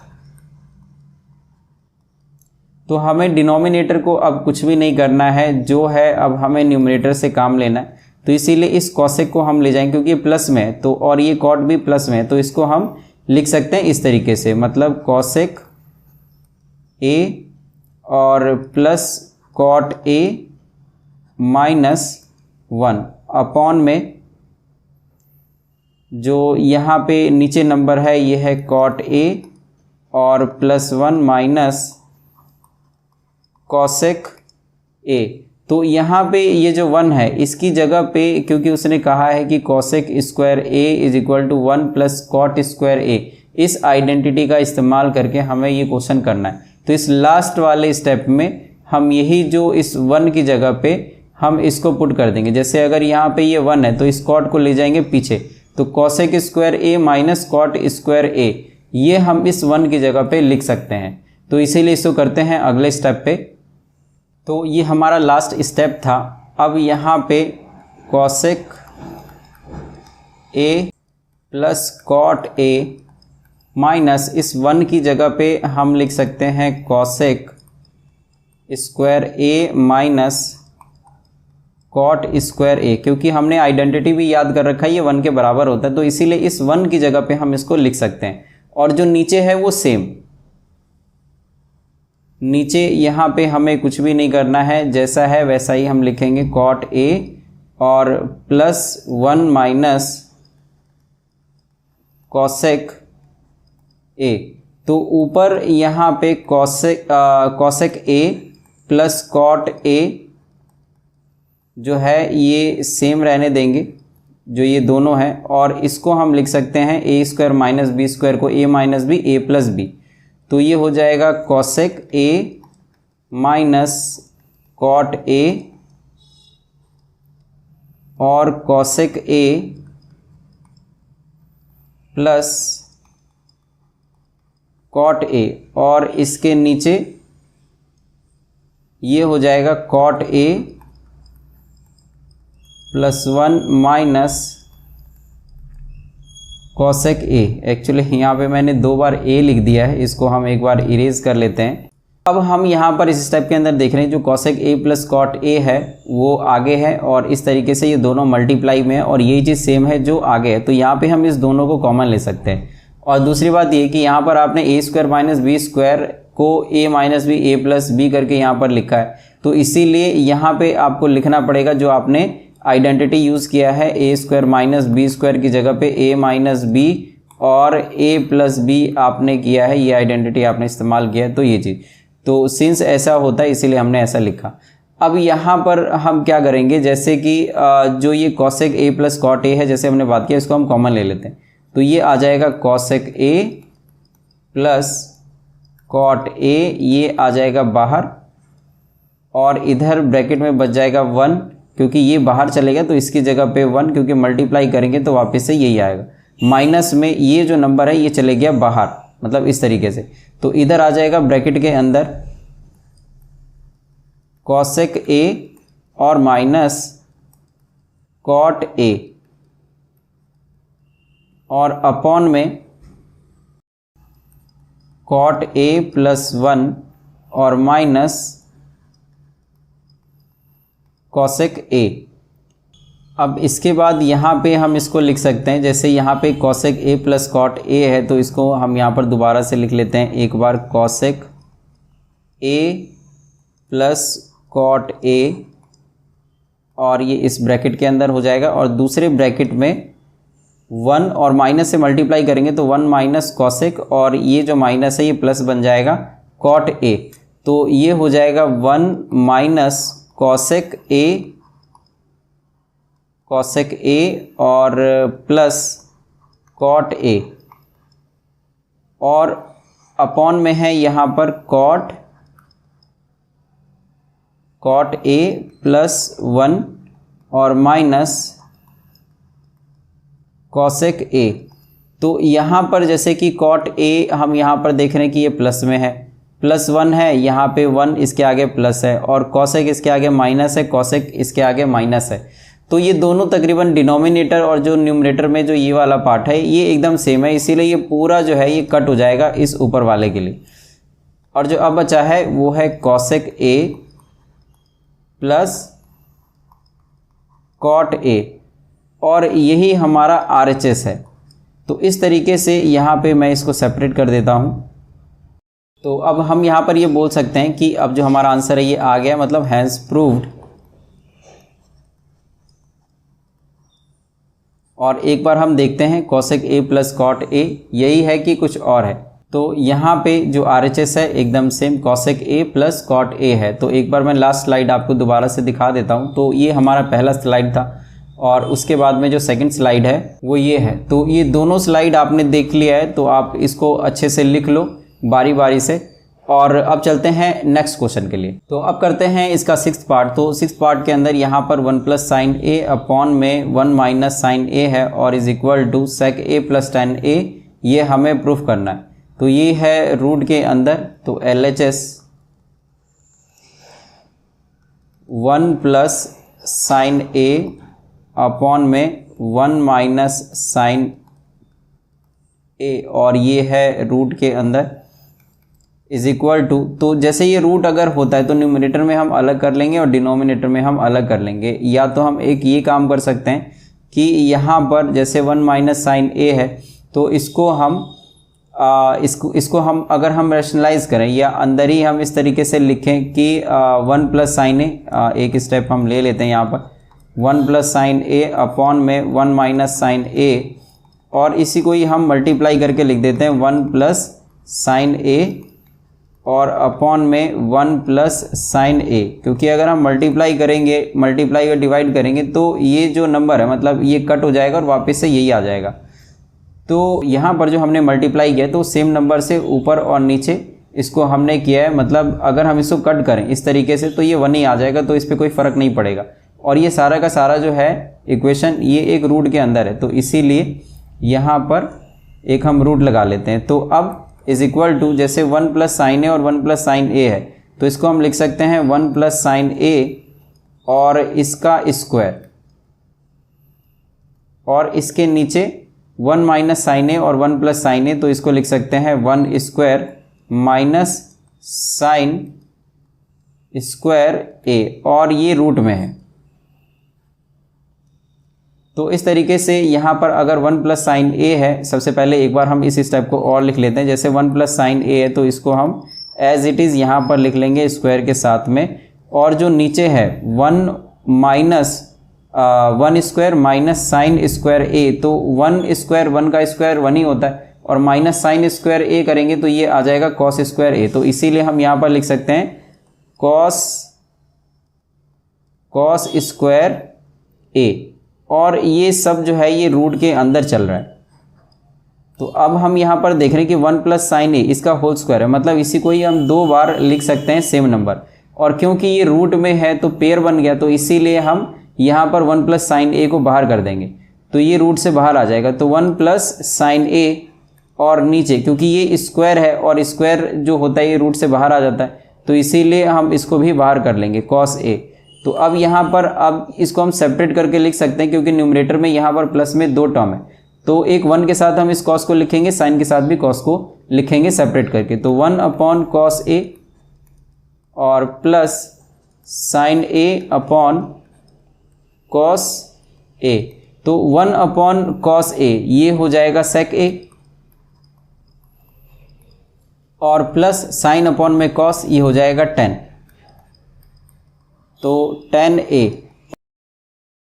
तो हमें डिनोमिनेटर को अब कुछ भी नहीं करना है, जो है अब हमें न्यूमरेटर से काम लेना है, तो इसीलिए इस कॉसेक को हम ले जाएंगे क्योंकि ये प्लस में है, तो और ये कॉट भी प्लस में है, तो इसको हम लिख सकते हैं इस तरीके से, मतलब कॉसेक ए और प्लस कॉट ए -1 अपॉन में जो यहाँ पे नीचे नंबर है ये है कॉट ए और +1 माइनस कॉसेक ए। तो यहाँ पे ये जो 1 है इसकी जगह पे, क्योंकि उसने कहा है कि cosec square A is equal to 1 plus cot square A, इस आइडेंटिटी का इस्तेमाल करके हमें ये क्वेश्चन करना है। तो इस लास्ट वाले स्टेप में हम यही जो इस 1 की जगह पे हम इसको पुट कर देंगे। जैसे अगर यहाँ पे ये 1 है तो इस कॉट को ले जाएंगे पीछे, तो cosec square A minus cot square ए, ये हम इस 1 की जगह पे लिख सकते हैं। तो इसीलिए इसको करते हैं अगले स्टेप पे। तो ये हमारा लास्ट स्टेप था। अब यहाँ पे cosec A plus cot A minus इस 1 की जगह पे हम लिख सकते हैं cosec square A minus cot square A, क्योंकि हमने आइडेंटिटी भी याद कर रखा है ये 1 के बराबर होता है, तो इसीलिए इस 1 की जगह पे हम इसको लिख सकते हैं। और जो नीचे है वो सेम, नीचे यहाँ पे हमें कुछ भी नहीं करना है, जैसा है वैसा ही हम लिखेंगे कॉट ए और +1 माइनस कॉसेक ए। तो ऊपर यहाँ पे cosec A plus cot A जो है ये सेम रहने देंगे, जो ये दोनों हैं, और इसको हम लिख सकते हैं A square minus B square को A minus B A plus B, तो ये हो जाएगा cosec A minus cot A और cosec A plus cot A, और इसके नीचे ये हो जाएगा cot A +1 minus cosec A. Actually यहाँ पे मैंने 2 बार ए लिख दिया है, इसको हम एक बार इरेज कर लेते हैं। अब हम यहाँ पर इस स्टेप के अंदर देख रहे हैं जो cosec A plus cot A है वो आगे है, और इस तरीके से ये दोनों मल्टीप्लाई में है और यही चीज़ सेम है जो आगे है, तो यहाँ पे हम इस दोनों को कॉमन ले सकते हैं। और दूसरी बात ये कि यहाँ पर आपने ए स्क्वायर माइनस बी स्क्वायर को A minus B A plus B करके यहाँ पर लिखा है, तो इसीलिए यहाँ पे आपको लिखना पड़ेगा जो आपने आइडेंटिटी यूज़ किया है, ए स्क्वायर माइनस बी स्क्वायर की जगह पे ए माइनस बी और ए प्लस बी आपने किया है, ये आइडेंटिटी आपने इस्तेमाल किया है। तो ये चीज़, तो सिंस ऐसा होता है इसीलिए हमने ऐसा लिखा। अब यहाँ पर हम क्या करेंगे, जैसे कि जो ये cosec A plus cot A है, जैसे हमने बात किया, इसको हम कॉमन ले लेते हैं, तो ये आ जाएगा cosec A plus cot A, ये आ जाएगा बाहर, और इधर ब्रैकेट में बच जाएगा 1, क्योंकि ये बाहर चलेगा तो इसकी जगह पे 1, क्योंकि मल्टीप्लाई करेंगे तो वापस से यही आएगा। माइनस में ये जो नंबर है ये चले गया बाहर, मतलब इस तरीके से, तो इधर आ जाएगा ब्रैकेट के अंदर कॉसेक ए और माइनस कॉट ए, और अपॉन में कॉट ए +1 और माइनस कॉसेक ए। अब इसके बाद यहाँ पे हम इसको लिख सकते हैं, जैसे यहाँ पे cosec A plus cot A है, तो इसको हम यहाँ पर दोबारा से लिख लेते हैं एक बार, cosec A plus cot A, और ये इस ब्रैकेट के अंदर हो जाएगा, और दूसरे ब्रैकेट में 1 और माइनस से मल्टीप्लाई करेंगे तो 1 माइनस कॉसेक, और ये जो माइनस है ये प्लस बन जाएगा कॉट ए, तो ये हो जाएगा 1 माइनस कॉसेक ए और प्लस कॉट ए, और अपॉन में है यहाँ पर कॉट ए प्लस 1 और माइनस कॉसेक ए। तो यहाँ पर जैसे कि कॉट ए हम यहाँ पर देख रहे हैं कि ये प्लस में है, +1 है, यहाँ पे 1 इसके आगे प्लस है और कॉसेक इसके आगे माइनस है, कॉसेक इसके आगे माइनस है। तो ये दोनों तकरीबन डिनोमिनेटर और जो न्यूमरेटर में जो ये वाला पार्ट है ये एकदम सेम है, इसीलिए ये पूरा जो है ये कट हो जाएगा इस ऊपर वाले के लिए। और जो अब बचा है वो है cosec A plus cot A और यही हमारा RHS है। तो इस तरीके से यहाँ पे मैं इसको सेपरेट कर देता हूँ। तो अब हम यहाँ पर ये बोल सकते हैं कि अब जो हमारा आंसर है ये आ गया, मतलब हैज़ प्रूव्ड। और एक बार हम देखते हैं cosec A plus cot A यही है कि कुछ और है। तो यहाँ पे जो RHS है एकदम same cosec A plus cot A है। तो एक बार मैं लास्ट स्लाइड आपको दोबारा से दिखा देता हूँ। तो ये हमारा पहला स्लाइड था और उसके बाद में जो सेकंड स्लाइड है वो ये है। तो ये दोनों स्लाइड आपने देख लिया है, तो आप इसको अच्छे से लिख लो बारी बारी से। और अब चलते हैं नेक्स्ट क्वेश्चन के लिए। तो अब करते हैं इसका 6th पार्ट। तो 6th पार्ट के अंदर यहाँ पर 1 प्लस साइन ए अपॉन में 1 माइनस साइन ए है और is equal to sec A plus tan A, ये हमें प्रूफ करना है। तो ये है रूट के अंदर, तो LHS 1 प्लस साइन ए अपॉन में 1 माइनस साइन ए और ये है रूट के अंदर इज इक्वल टू, तो जैसे ये रूट अगर होता है तो न्यूमरेटर में हम अलग कर लेंगे और डिनोमिनेटर में हम अलग कर लेंगे। या तो हम एक ये काम कर सकते हैं कि यहाँ पर जैसे 1 माइनस साइन ए है तो इसको हम इसको हम अगर हम रैशनलाइज करें या अंदर ही हम इस तरीके से लिखें कि 1 प्लस साइन ए, एक स्टेप हम ले लेते हैं यहाँ पर 1 प्लस साइन ए अपॉन में 1 माइनस साइन ए और इसी को ही हम मल्टीप्लाई करके लिख देते हैं 1 प्लस साइन ए और अपॉन में 1 प्लस साइन ए, क्योंकि अगर हम मल्टीप्लाई और डिवाइड करेंगे तो ये जो नंबर है मतलब ये कट हो जाएगा और वापस से यही आ जाएगा। तो यहाँ पर जो हमने मल्टीप्लाई किया तो सेम नंबर से ऊपर और नीचे इसको हमने किया है, मतलब अगर हम इसको कट करें इस तरीके से तो ये 1 ही आ जाएगा, तो इस पर कोई फ़र्क नहीं पड़ेगा। और ये सारा का सारा जो है इक्वेशन ये एक रूट के अंदर है, तो इसीलिए यहाँ पर एक हम रूट लगा लेते हैं। तो अब इज इक्वल टू जैसे 1 प्लस साइन ए और 1 प्लस साइन ए है तो इसको हम लिख सकते हैं 1 प्लस साइन ए और इसका स्क्वायर और इसके नीचे 1 माइनस साइन ए और 1 प्लस साइन ए, तो इसको लिख सकते हैं 1 स्क्वायर माइनस साइन स्क्वायर ए और ये रूट में है। तो इस तरीके से यहाँ पर अगर 1 प्लस साइन ए है, सबसे पहले एक बार हम इस स्टेप को और लिख लेते हैं। जैसे 1 प्लस साइन ए है तो इसको हम एज इट इज़ यहाँ पर लिख लेंगे स्क्वायर के साथ में, और जो नीचे है 1 minus 1 square minus sine square A, तो 1 स्क्वायर 1 का स्क्वायर 1 ही होता है और माइनस साइन स्क्वायर ए करेंगे तो ये आ जाएगा कॉस स्क्वायर ए। तो इसीलिए हम यहाँ पर लिख सकते हैं कॉस स्क्वायर ए, और ये सब जो है ये रूट के अंदर चल रहा है। तो अब हम यहाँ पर देख रहे हैं कि 1 प्लस साइन ए इसका होल स्क्वायर है, मतलब इसी को ही हम 2 बार लिख सकते हैं सेम नंबर, और क्योंकि ये रूट में है तो पेयर बन गया तो इसीलिए हम यहाँ पर 1 प्लस साइन ए को बाहर कर देंगे तो ये रूट से बाहर आ जाएगा। तो 1 प्लस साइन ए और नीचे क्योंकि ये स्क्वायर है और स्क्वायर जो होता है ये रूट से बाहर आ जाता है तो इसीलिए हम इसको भी बाहर कर लेंगे कॉस ए। तो अब यहाँ पर अब इसको हम सेपरेट करके लिख सकते हैं क्योंकि न्यूमरेटर में यहाँ पर प्लस में 2 टर्म है, तो एक 1 के साथ हम इस कॉस को लिखेंगे, साइन के साथ भी कॉस को लिखेंगे सेपरेट करके। तो 1 अपॉन कॉस ए और plus sine A upon cos A, तो 1 अपॉन कॉस ए ये हो जाएगा सेक ए और प्लस साइन अपॉन में कॉस ये हो जाएगा 10, तो 10a,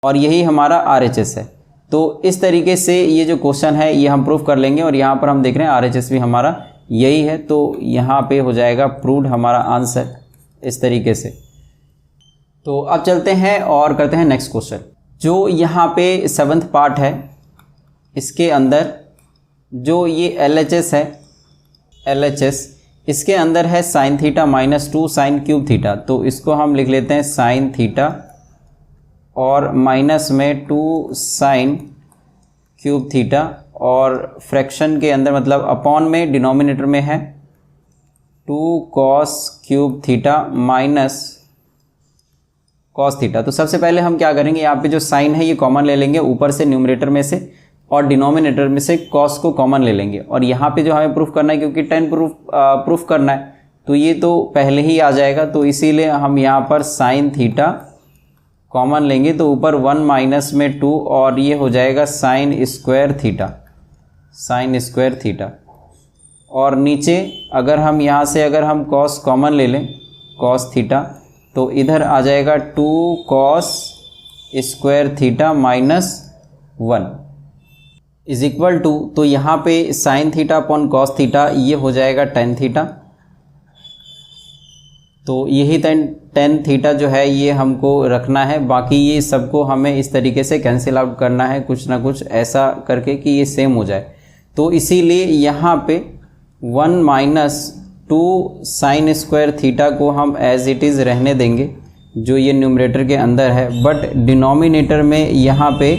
और यही हमारा RHS है। तो इस तरीके से ये जो क्वेश्चन है ये हम प्रूव कर लेंगे, और यहाँ पर हम देख रहे हैं RHS भी हमारा यही है, तो यहाँ पे हो जाएगा प्रूव्ड हमारा आंसर इस तरीके से। तो अब चलते हैं और करते हैं नेक्स्ट क्वेश्चन, जो यहाँ पे 7th पार्ट है। इसके अंदर जो ये LHS है LHS, इसके अंदर है sine theta minus 2 sign cube theta, तो इसको हम लिख लेते हैं साइन थीटा और माइनस में 2 साइन क्यूब थीटा, और फ्रैक्शन के अंदर मतलब अपॉन में डिनोमिनेटर में है 2 cos cube theta minus cos theta. तो सबसे पहले हम क्या करेंगे, यहाँ पे जो साइन है ये कॉमन ले लेंगे ऊपर से न्यूमरेटर में से, और डिनोमिनेटर में से कॉस को कॉमन ले लेंगे। और यहाँ पे जो हमें प्रूफ करना है, क्योंकि 10 प्रूफ करना है, तो ये तो पहले ही आ जाएगा, तो इसीलिए हम यहाँ पर साइन थीटा कॉमन लेंगे, तो ऊपर 1 माइनस में 2 और ये हो जाएगा sine square theta, sign square theta. और नीचे अगर हम यहाँ से अगर हम कॉस कॉमन ले लें, कॉस थीटा, तो इधर आ जाएगा 2 cos square theta minus 1 is equal to, तो यहाँ पे sine theta upon cos theta ये हो जाएगा टेन थीटा। तो यही टेन थीटा जो है ये हमको रखना है, बाकी ये सबको हमें इस तरीके से कैंसिल आउट करना है, कुछ ना कुछ ऐसा करके कि ये सेम हो जाए। तो इसीलिए यहाँ पे 1 माइनस 2 साइन स्क्वायर थीटा को हम एज इट इज़ रहने देंगे जो ये न्यूमरेटर के अंदर है, बट डिनोमिनेटर में यहाँ पे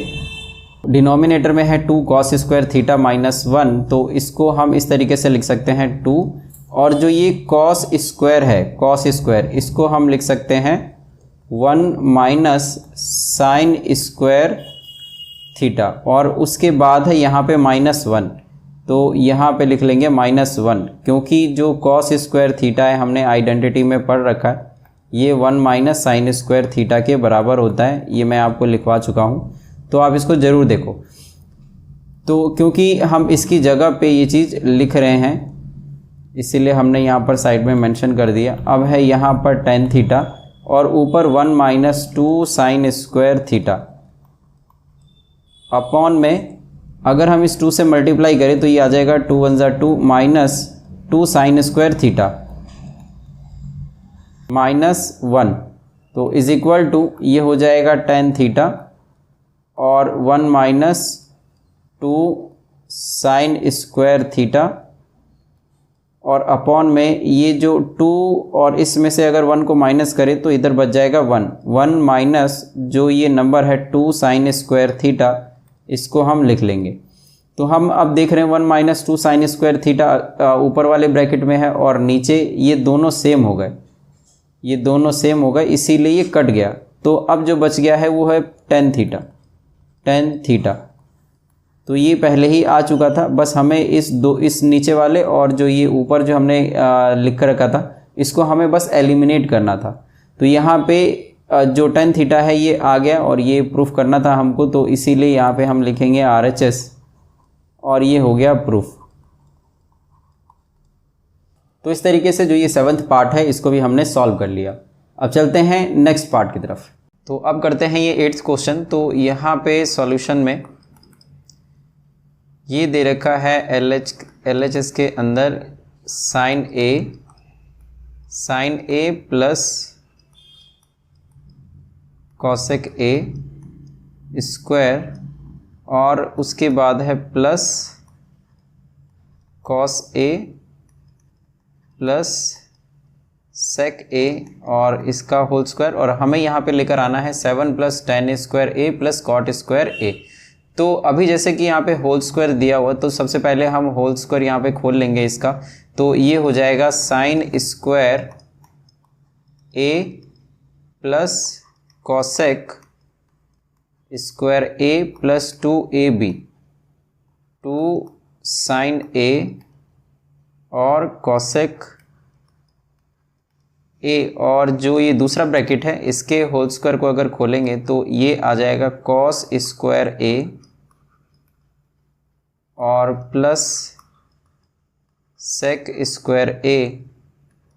डिनोमिनेटर में है 2 कॉस स्क्वायर थीटा माइनस 1, तो इसको हम इस तरीके से लिख सकते हैं 2, और जो ये कॉस स्क्वायर है, कॉस स्क्वायर, इसको हम लिख सकते हैं 1 माइनस साइन स्क्वायर थीटा, और उसके बाद है यहाँ पे माइनस 1, तो यहाँ पे लिख लेंगे माइनस 1, क्योंकि जो कॉस स्क्वायर थीटा है हमने आइडेंटिटी में पढ़ रखा है, ये 1 माइनस साइन स्क्वायर थीटा के बराबर होता है, ये मैं आपको लिखवा चुका हूँ, तो आप इसको ज़रूर देखो। तो क्योंकि हम इसकी जगह पे ये चीज़ लिख रहे हैं, इसीलिए हमने यहाँ पर साइड में मेंशन कर दिया। अब है यहाँ पर टेन थीटा और ऊपर 1 minus 2 sign square theta upon में, अगर हम इस 2 से मल्टीप्लाई करें तो ये आ जाएगा 2 1 ज़ा 2 minus 2 sign square theta minus 1, तो इज इक्वल टू ये हो जाएगा टेन थीटा और 1 माइनस 2 साइन स्क्वायर थीटा, और अपॉन में ये जो 2 और इसमें से अगर 1 को माइनस करें तो इधर बच जाएगा 1 माइनस जो ये नंबर है 2 साइन स्क्वायर थीटा, इसको हम लिख लेंगे। तो हम अब देख रहे हैं 1 माइनस 2 साइन स्क्वायर थीटा ऊपर वाले ब्रैकेट में है और नीचे ये दोनों सेम हो गए, ये दोनों सेम हो गए, इसीलिए ये कट गया। तो अब जो बच गया है वो है टेन थीटा। तो ये पहले ही आ चुका था, बस हमें इस नीचे वाले और जो ये ऊपर जो हमने लिख कर रखा था इसको हमें बस एलिमिनेट करना था। तो यहाँ पे जो टेन थीटा है ये आ गया और ये प्रूफ करना था हमको, तो इसीलिए यहाँ पे हम लिखेंगे RHS और ये हो गया प्रूफ। तो इस तरीके से जो ये 7th पार्ट है इसको भी हमने सॉल्व कर लिया। अब चलते हैं नेक्स्ट पार्ट की तरफ। तो अब करते हैं ये 8th क्वेश्चन। तो यहाँ पे सॉल्यूशन में ये दे रखा है LHS के अंदर sine A plus cosec A square, और उसके बाद है plus cos A plus sec A और इसका होल स्क्वायर, और हमें यहाँ पे लेकर आना है 7 plus ten square A plus cot square A. तो अभी जैसे कि यहाँ पे होल स्क्वायर दिया हुआ, तो सबसे पहले हम होल स्क्वायर यहाँ पे खोल लेंगे इसका, तो ये हो जाएगा साइन स्क्वायर ए प्लस कॉसेक स्क्वायर ए प्लस 2ab, 2 साइन ए और कॉसेक ए, और जो ये दूसरा ब्रैकेट है इसके होल स्क्वायर को अगर खोलेंगे तो ये आ जाएगा कॉस स्क्वायर ए और प्लस सेक स्क्वायर ए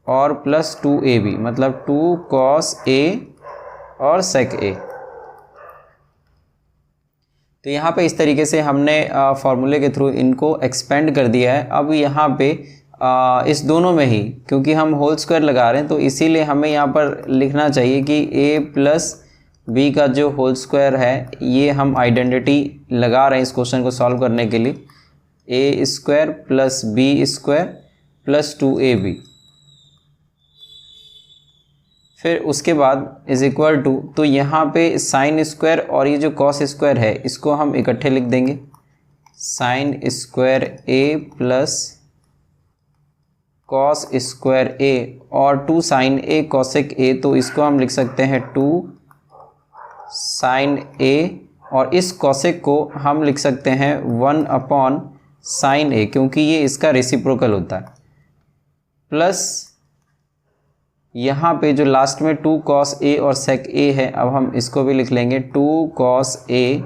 और प्लस 2ab, मतलब 2 कॉस ए और सेक ए। तो यहाँ पे इस तरीके से हमने फॉर्मूले के थ्रू इनको एक्सपेंड कर दिया है। अब यहाँ पे इस दोनों में ही क्योंकि हम होल स्क्वायर लगा रहे हैं, तो इसीलिए हमें यहाँ पर लिखना चाहिए कि a प्लस बी का जो होल स्क्वायर है ये हम आइडेंटिटी लगा रहे हैं इस क्वेश्चन को सॉल्व करने के लिए, a square plus B square plus 2ab। फिर उसके बाद इज इक्वल टू, तो यहाँ पे साइन स्क्वायर और ये जो कॉस स्क्वायर है इसको हम इकट्ठे लिख देंगे, sign square a plus cos square a और 2 साइन a कॉसेक a, तो इसको हम लिख सकते हैं 2 साइन a और इस कॉसेक को हम लिख सकते हैं 1 अपॉन साइन a, क्योंकि ये इसका रेसिप्रोकल होता है, प्लस यहाँ पे जो लास्ट में 2 cos a और sec a है, अब हम इसको भी लिख लेंगे 2 cos a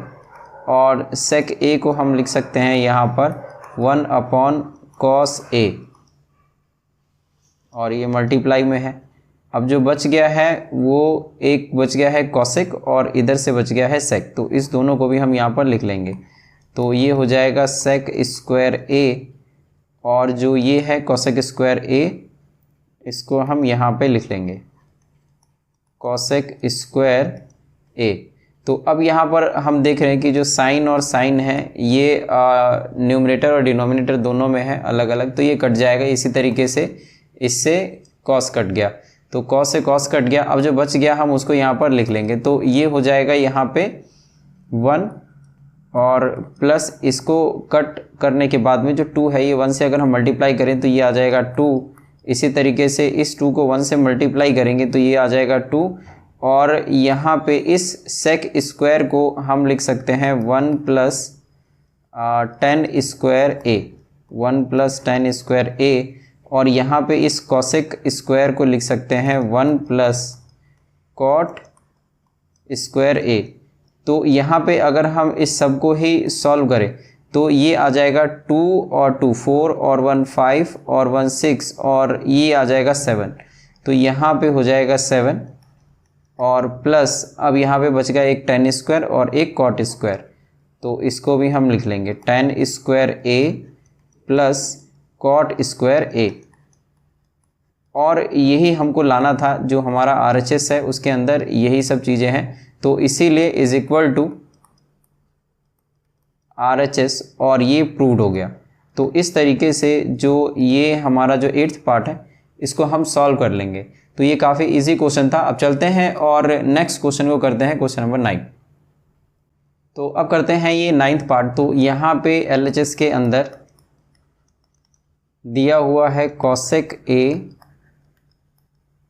और sec a को हम लिख सकते हैं यहाँ पर 1 अपॉन cos a और ये मल्टीप्लाई में है। अब जो बच गया है वो एक बच गया है कॉसेक और इधर से बच गया है सेक, तो इस दोनों को भी हम यहाँ पर लिख लेंगे। तो ये हो जाएगा सेक स्क्वायर a और जो ये है कॉसेक स्क्वायर a, इसको हम यहाँ पे लिख लेंगे कॉसेक स्क्वायर a। तो अब यहाँ पर हम देख रहे हैं कि जो साइन और साइन है ये न्यूमरेटर और डिनोमिनेटर दोनों में है अलग अलग, तो ये कट जाएगा। इसी तरीके से इससे कॉस कट गया, तो कॉस से कॉस कट गया। अब जो बच गया हम उसको यहाँ पर लिख लेंगे, तो ये हो जाएगा यहाँ पे 1 और प्लस इसको कट करने के बाद में जो 2 है ये 1 से अगर हम मल्टीप्लाई करें तो ये आ जाएगा 2। इसी तरीके से इस 2 को 1 से मल्टीप्लाई करेंगे तो ये आ जाएगा 2 और यहाँ पे इस सेक स्क्वायर को हम लिख सकते हैं 1 plus 10 square a, 1 plus 10 square a और यहाँ पे इस कॉसेक स्क्वायर को लिख सकते हैं 1 प्लस कॉट स्क्वायर a। तो यहाँ पे अगर हम इस सब को ही सॉल्व करें तो ये आ जाएगा 2 और 2 4 और 1 5 और 1 6 और ये आ जाएगा 7, तो यहाँ पे हो जाएगा 7 और प्लस अब यहाँ पे बच गया एक 10 स्क्वायर और एक कॉट स्क्वायर, तो इसको भी हम लिख लेंगे 10 square a plus cot square a। और यही हमको लाना था, जो हमारा RHS है उसके अंदर यही सब चीज़ें हैं, तो इसीलिए इज इक्वल टू RHS और ये प्रूव्ड हो गया। तो इस तरीके से जो ये हमारा जो 8th पार्ट है इसको हम सॉल्व कर लेंगे। तो ये काफ़ी इजी क्वेश्चन था। अब चलते हैं और नेक्स्ट क्वेश्चन को करते हैं, क्वेश्चन नंबर 9। तो अब करते हैं ये 9th पार्ट। तो यहाँ पे LHS के अंदर दिया हुआ है cosec a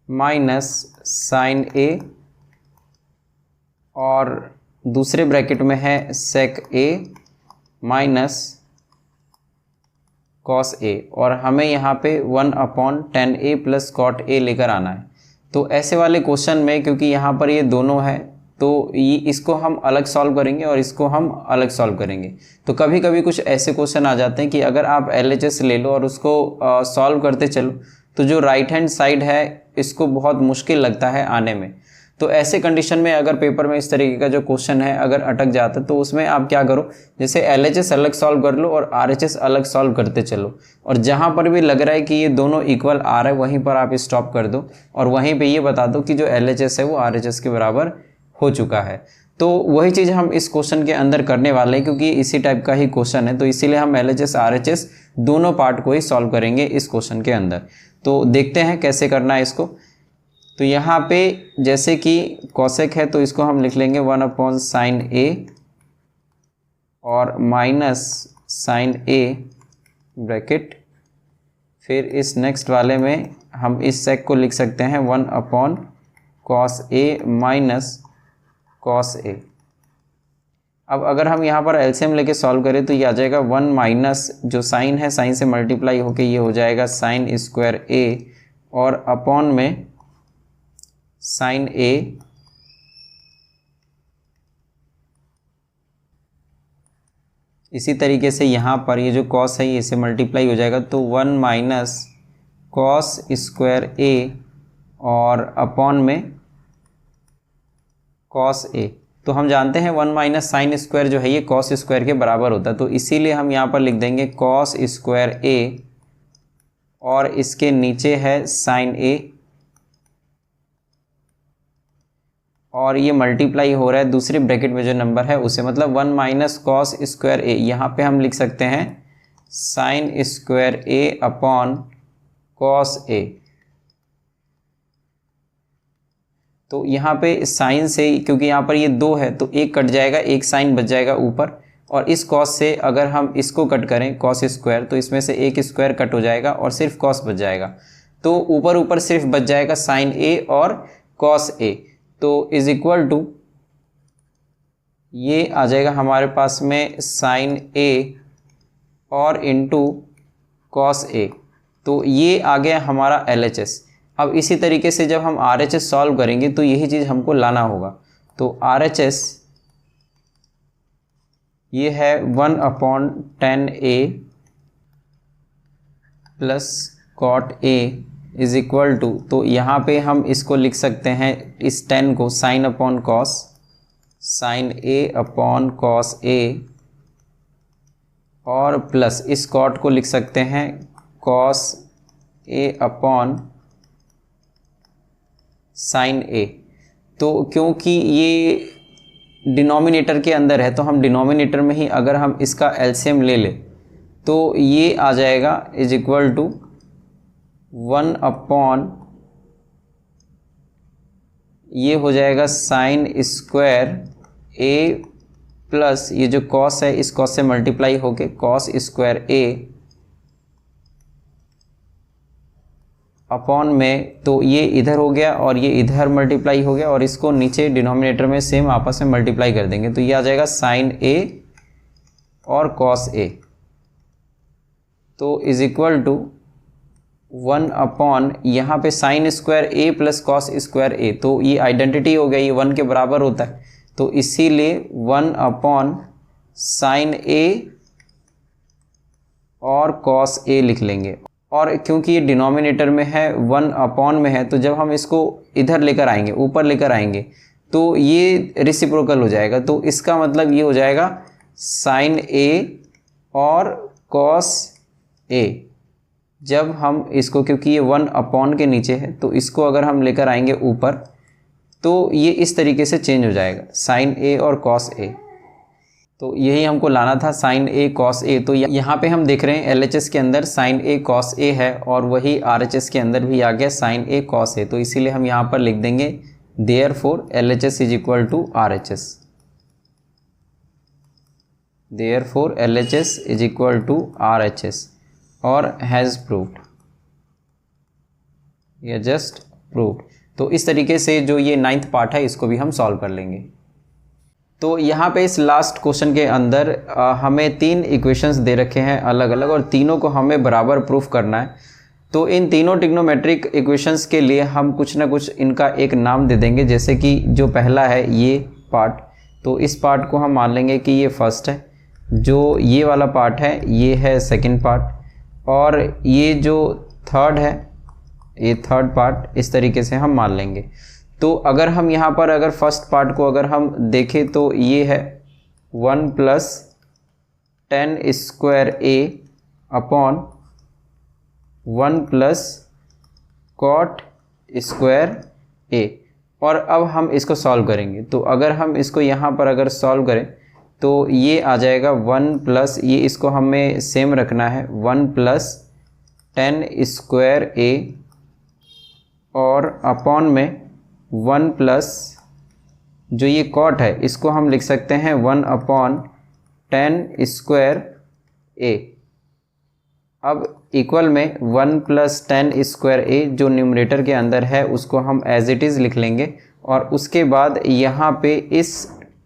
minus sine a और दूसरे ब्रैकेट में है sec a minus cos a और हमें यहाँ पे 1 upon 10a plus cot a लेकर आना है। तो ऐसे वाले क्वेश्चन में क्योंकि यहाँ पर ये दोनों है तो ये इसको हम अलग सॉल्व करेंगे और इसको हम अलग सॉल्व करेंगे। तो कभी कभी कुछ ऐसे क्वेश्चन आ जाते हैं कि अगर आप LHS ले लो और उसको सॉल्व करते चलो तो जो राइट हैंड साइड है इसको बहुत मुश्किल लगता है आने में। तो ऐसे कंडीशन में अगर पेपर में इस तरीके का जो क्वेश्चन है अगर अटक जाता है तो उसमें आप क्या करो, जैसे LHS अलग सॉल्व कर लो और RHS अलग सॉल्व करते चलो, और जहाँ पर भी लग रहा है कि ये दोनों इक्वल आ रहा है वहीं पर आप स्टॉप कर दो और वहीं पे ये बता दो कि जो LHS है वो RHS के बराबर हो चुका है। तो वही चीज़ हम इस क्वेश्चन के अंदर करने वाले हैं क्योंकि इसी टाइप का ही क्वेश्चन है, तो इसीलिए हम LHS RHS दोनों पार्ट को ही सॉल्व करेंगे इस क्वेश्चन के अंदर। तो देखते हैं कैसे करना है इसको। तो यहाँ पे जैसे कि कॉसेक है तो इसको हम लिख लेंगे 1 अपॉन साइन a और माइनस साइन a ब्रैकेट, फिर इस नेक्स्ट वाले में हम इस सेक को लिख सकते हैं 1 upon cos a minus cos a। अब अगर हम यहाँ पर एलसीएम लेके सॉल्व करें तो ये आ जाएगा 1 माइनस जो साइन है साइन से मल्टीप्लाई होके ये हो जाएगा साइन स्क्वायर a और अपॉन में साइन a इसी तरीके से यहाँ पर ये जो कॉस है इसे मल्टीप्लाई हो जाएगा तो 1 माइनस कॉस स्क्वायर a और अपॉन में कॉस a। तो हम जानते हैं 1 माइनस साइन स्क्वायर जो है ये कॉस स्क्वायर के बराबर होता है, तो इसीलिए हम यहाँ पर लिख देंगे कॉस स्क्वायर a और इसके नीचे है साइन a और ये मल्टीप्लाई हो रहा है दूसरे ब्रैकेट में जो नंबर है उसे, मतलब 1 माइनस कॉस स्क्वायर a। यहाँ पे हम लिख सकते हैं sine square a upon cos A. तो यहाँ पे साइन से, क्योंकि यहाँ पर ये 2 है तो 1 कट जाएगा, 1 साइन बच जाएगा ऊपर, और इस कॉस से अगर हम इसको कट करें कॉस स्क्वायर तो इसमें से 1 स्क्वायर कट हो जाएगा और सिर्फ कॉस बच जाएगा। तो ऊपर ऊपर सिर्फ बच जाएगा साइन ए और कॉस ए। तो इज इक्वल टू ये आ जाएगा हमारे पास में साइन ए और इनटू कॉस ए। तो ये आ गया हमारा LHS। अब इसी तरीके से जब हम RHS सॉल्व करेंगे तो यही चीज़ हमको लाना होगा। तो RHS ये है 1/10A plus cot A is equal to, तो यहाँ पे हम इसको लिख सकते हैं इस 10 को sine upon cos, sine A upon cos A, और प्लस इस कॉट को लिख सकते हैं cos A upon sine A। तो क्योंकि ये डिनोमिनेटर के अंदर है तो हम डिनोमिनेटर में ही अगर हम इसका एलसीएम ले लें तो ये आ जाएगा इज इक्वल टू 1 अपॉन, ये हो जाएगा साइन स्क्वायर A प्लस ये जो कॉस है इस कॉस से मल्टीप्लाई होके कॉस स्क्वायर A अपॉन में, तो ये इधर हो गया और ये इधर मल्टीप्लाई हो गया और इसको नीचे डिनोमिनेटर में सेम आपस में मल्टीप्लाई कर देंगे तो ये आ जाएगा साइन A और कॉस A। तो इज इक्वल टू 1 अपॉन, यहाँ पे sine square A plus cos square A, तो ये आइडेंटिटी हो गया, ये 1 के बराबर होता है, तो इसीलिए 1 अपॉन साइन A और कॉस A लिख लेंगे। और क्योंकि ये डिनोमिनेटर में है 1 अपॉन में है तो जब हम इसको इधर लेकर आएंगे, ऊपर लेकर आएंगे तो ये रेसिप्रोकल हो जाएगा। तो इसका मतलब ये हो जाएगा साइन A और कॉस A। जब हम इसको, क्योंकि ये 1 अपॉन के नीचे है तो इसको अगर हम लेकर आएंगे ऊपर तो ये इस तरीके से चेंज हो जाएगा साइन A और कॉस A। तो यही हमको लाना था साइन A कॉस A। तो यहाँ पे हम देख रहे हैं LHS के अंदर साइन A कॉस A है और वही RHS के अंदर भी आ गया साइन A कॉस A। तो इसीलिए हम यहाँ पर लिख देंगे therefore LHS is equal to RHS, therefore LHS is equal to RHS और हैज़ प्रूव्ड, या जस्ट प्रूव्ड। तो इस तरीके से जो ये 9th पार्ट है इसको भी हम सॉल्व कर लेंगे। तो यहाँ पे इस लास्ट क्वेश्चन के अंदर हमें 3 इक्वेशंस दे रखे हैं अलग अलग और तीनों को हमें बराबर प्रूफ करना है। तो इन तीनों ट्रिग्नोमेट्रिक इक्वेशंस के लिए हम कुछ ना कुछ इनका एक नाम दे देंगे। जैसे कि जो पहला है ये पार्ट, तो इस पार्ट को हम मान लेंगे कि ये फर्स्ट है, जो ये वाला पार्ट है ये है सेकंड पार्ट, और ये जो थर्ड है ये थर्ड पार्ट, इस तरीके से हम मान लेंगे। तो अगर हम यहाँ पर अगर फर्स्ट पार्ट को अगर हम देखें तो ये है 1 plus 10 square A upon 1 plus cot square A। और अब हम इसको सॉल्व करेंगे, तो अगर हम इसको यहाँ पर अगर सॉल्व करें तो ये आ जाएगा 1 प्लस, ये इसको हमें सेम रखना है, 1 प्लस 10 स्क्वायर A और अपॉन में 1 प्लस जो ये कॉट है इसको हम लिख सकते हैं 1 अपॉन 10 स्क्वायर A। अब इक्वल में 1 प्लस 10 स्क्वायर A जो न्यूमरेटर के अंदर है उसको हम एज इट इज़ लिख लेंगे, और उसके बाद यहाँ पे इस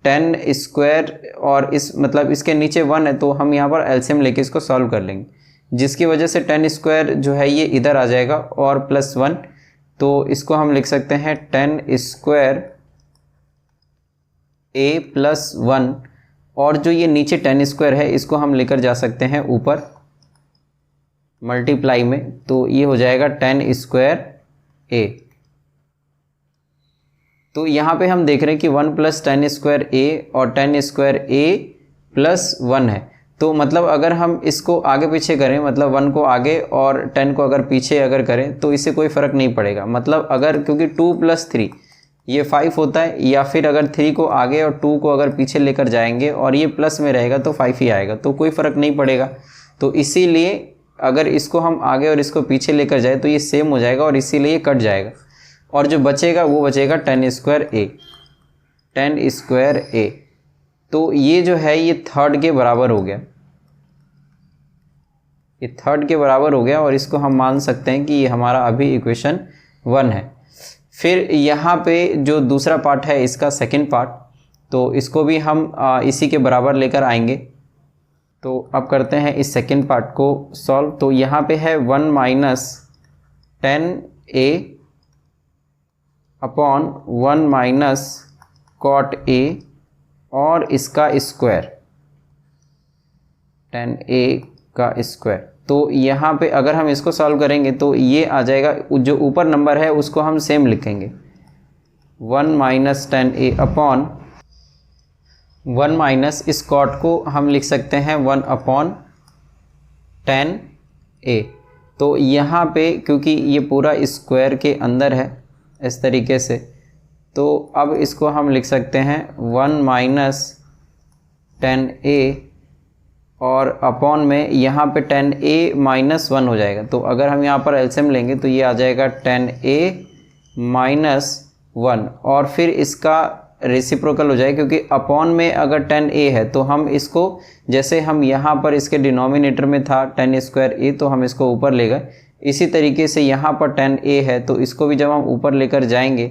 10 स्क्वायर और इस मतलब इसके नीचे 1 है तो हम यहाँ पर एलसीएम लेके इसको सॉल्व कर लेंगे, जिसकी वजह से 10 स्क्वायर जो है ये इधर आ जाएगा और प्लस 1, तो इसको हम लिख सकते हैं 10 स्क्वायर A प्लस 1, और जो ये नीचे 10 स्क्वायर है इसको हम लेकर जा सकते हैं ऊपर मल्टीप्लाई में, तो ये हो जाएगा 10 स्क्वायर A। तो यहाँ पे हम देख रहे हैं कि 1 प्लस 10 स्क्वायर A और 10 स्क्वायर A प्लस 1 है, तो मतलब अगर हम इसको आगे पीछे करें, मतलब 1 को आगे और 10 को अगर पीछे अगर करें तो इससे कोई फ़र्क नहीं पड़ेगा। मतलब अगर क्योंकि 2 प्लस 3 ये 5 होता है, या फिर अगर 3 को आगे और 2 को अगर पीछे लेकर जाएंगे और ये प्लस में रहेगा तो 5 ही आएगा, तो कोई फ़र्क नहीं पड़ेगा। तो इसीलिए अगर इसको हम आगे और इसको पीछे लेकर जाए तो ये सेम हो जाएगा और इसीलिए ये कट जाएगा, और जो बचेगा वो बचेगा tan square a, tan square a। तो ये जो है ये थर्ड के बराबर हो गया, ये थर्ड के बराबर हो गया, और इसको हम मान सकते हैं कि ये हमारा अभी इक्वेशन 1 है। फिर यहाँ पे जो दूसरा पार्ट है इसका सेकंड पार्ट, तो इसको भी हम इसी के बराबर लेकर आएंगे। तो अब करते हैं इस सेकंड पार्ट को सॉल्व। तो यहाँ पे है 1 minus tan a upon 1 minus cot a और इसका स्क्वायर, tan a का स्क्वायर। तो यहाँ पे अगर हम इसको सॉल्व करेंगे तो ये आ जाएगा, जो ऊपर नंबर है उसको हम सेम लिखेंगे, 1 minus tan a upon 1 minus इस कॉट को हम लिख सकते हैं 1 अपॉन tan a। तो यहाँ पे क्योंकि ये पूरा स्क्वायर के अंदर है इस तरीके से, तो अब इसको हम लिख सकते हैं 1 माइनस tan a और अपॉन में यहाँ पे tan a माइनस 1 हो जाएगा। तो अगर हम यहाँ पर एलसीएम लेंगे तो ये आ जाएगा tan a माइनस 1, और फिर इसका रेसिप्रोकल हो जाएगा, क्योंकि अपॉन में अगर tan a है तो हम इसको, जैसे हम यहाँ पर इसके डिनोमिनेटर में था tan स्क्वायर a, तो हम इसको ऊपर ले गए। इसी तरीके से यहाँ पर tan a है तो इसको भी जब हम ऊपर लेकर जाएंगे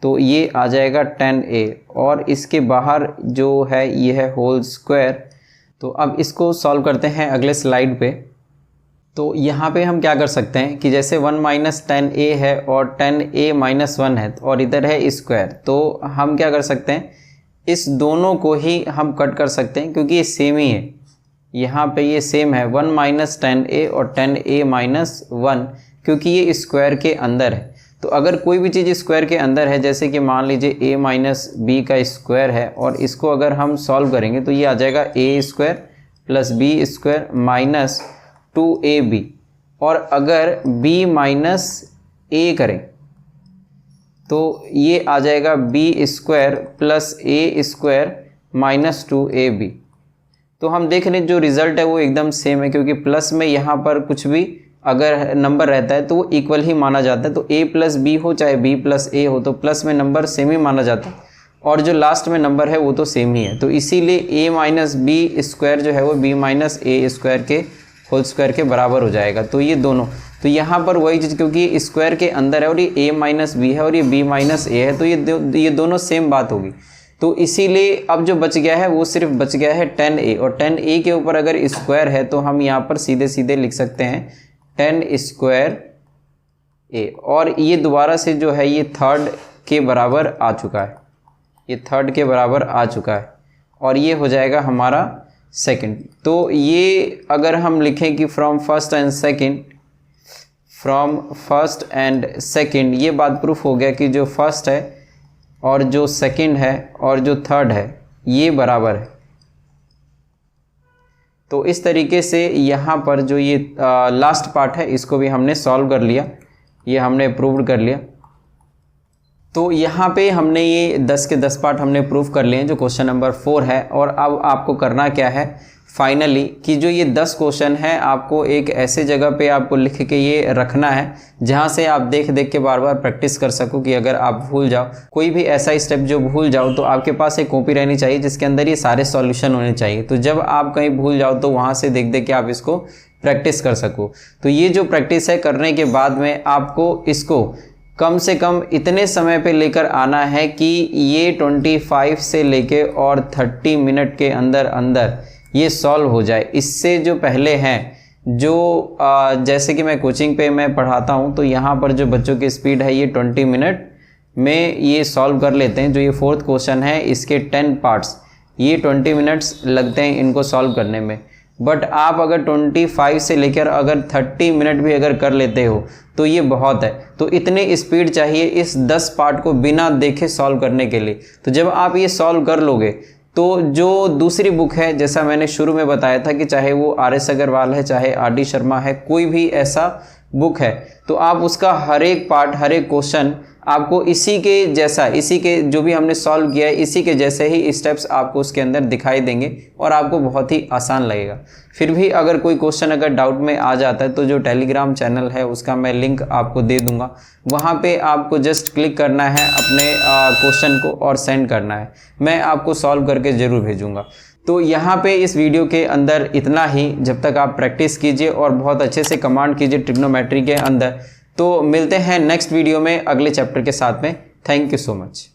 तो ये आ जाएगा tan a, और इसके बाहर जो है ये है होल स्क्वायर। तो अब इसको सॉल्व करते हैं अगले स्लाइड पे। तो यहाँ पे हम क्या कर सकते हैं कि जैसे 1 माइनस tan a है और tan a माइनस 1 है और इधर है स्क्वायर, तो हम क्या कर सकते हैं, इस दोनों को ही हम कट कर सकते हैं क्योंकि ये सेम ही है। यहाँ पे ये सेम है 1 माइनस tan a और tan a माइनस 1, क्योंकि ये स्क्वायर के अंदर है। तो अगर कोई भी चीज़ स्क्वायर के अंदर है, जैसे कि मान लीजिए a माइनस बी का स्क्वायर है, और इसको अगर हम सॉल्व करेंगे तो ये आ जाएगा a square plus B square minus 2ab, और अगर b माइनस a करें तो ये आ जाएगा b square plus a square minus 2ab। तो हम देख रहे हैं जो रिज़ल्ट है वो एकदम सेम है, क्योंकि प्लस में यहाँ पर कुछ भी अगर नंबर रहता है तो वो इक्वल ही माना जाता है। तो a प्लस बी हो चाहे b प्लस a हो, तो प्लस में नंबर सेम ही माना जाता है, और जो लास्ट में नंबर है वो तो सेम ही है। तो इसीलिए a माइनस बी स्क्वायर जो है वो b माइनस a स्क्वायर के होल स्क्वायर के बराबर हो जाएगा। तो ये दोनों, तो यहाँ पर वही चीज़, क्योंकि स्क्वायर के अंदर है और ये a माइनस बी है और ये b माइनस a है, तो ये दोनों सेम बात होगी। तो इसीलिए अब जो बच गया है वो सिर्फ बच गया है tan a, और tan a के ऊपर अगर स्क्वायर है तो हम यहाँ पर सीधे सीधे लिख सकते हैं tan स्क्वायर a, और ये दोबारा से जो है ये थर्ड के बराबर आ चुका है, ये थर्ड के बराबर आ चुका है, और ये हो जाएगा हमारा सेकंड। तो ये अगर हम लिखें कि फ्रॉम फर्स्ट एंड सेकंड, ये बात प्रूफ हो गया कि जो फर्स्ट है और जो सेकंड है और जो थर्ड है ये बराबर है। तो इस तरीके से यहाँ पर जो ये लास्ट पार्ट है इसको भी हमने सॉल्व कर लिया, ये हमने प्रूव कर लिया। तो यहाँ पे हमने ये 10 के 10 पार्ट हमने प्रूव कर लिए हैं, जो क्वेश्चन नंबर 4 है। और अब आपको करना क्या है फाइनली कि जो ये 10 क्वेश्चन है आपको एक ऐसे जगह पे आपको लिख के ये रखना है जहाँ से आप देख देख के बार बार प्रैक्टिस कर सको, कि अगर आप भूल जाओ कोई भी ऐसा स्टेप जो भूल जाओ तो आपके पास एक कॉपी रहनी चाहिए जिसके अंदर ये सारे सॉल्यूशन होने चाहिए। तो जब आप कहीं भूल जाओ तो वहाँ से देख देख के आप इसको प्रैक्टिस कर सको। तो ये जो प्रैक्टिस है करने के बाद में आपको इसको कम से कम इतने समय पे लेकर आना है कि ये 25 से लेके और 30 मिनट के अंदर अंदर ये सॉल्व हो जाए। इससे जो पहले हैं जो जैसे कि मैं कोचिंग पे मैं पढ़ाता हूँ, तो यहाँ पर जो बच्चों की स्पीड है ये 20 मिनट में ये सॉल्व कर लेते हैं। जो ये 4th क्वेश्चन है इसके 10 पार्ट्स, ये 20 मिनट्स लगते हैं इनको सॉल्व करने में। बट आप अगर 25 से लेकर अगर 30 मिनट भी अगर कर लेते हो तो ये बहुत है। तो इतने स्पीड चाहिए इस 10 पार्ट को बिना देखे सॉल्व करने के लिए। तो जब आप ये सॉल्व कर लोगे तो जो दूसरी बुक है, जैसा मैंने शुरू में बताया था कि चाहे वो RS अग्रवाल है, चाहे RD शर्मा है, कोई भी ऐसा बुक है, तो आप उसका हर एक पार्ट, हर एक क्वेश्चन आपको इसी के जैसा, इसी के जो भी हमने सॉल्व किया है इसी के जैसे ही स्टेप्स आपको उसके अंदर दिखाई देंगे और आपको बहुत ही आसान लगेगा। फिर भी अगर कोई क्वेश्चन अगर डाउट में आ जाता है तो जो टेलीग्राम चैनल है उसका मैं लिंक आपको दे दूंगा, वहाँ पे आपको जस्ट क्लिक करना है अपने क्वेश्चन को और सेंड करना है, मैं आपको सॉल्व करके ज़रूर भेजूँगा। तो यहाँ पे इस वीडियो के अंदर इतना ही। जब तक आप प्रैक्टिस कीजिए और बहुत अच्छे से कमांड कीजिए ट्रिग्नोमेट्री के अंदर। तो मिलते हैं नेक्स्ट वीडियो में अगले चैप्टर के साथ में। Thank you so much.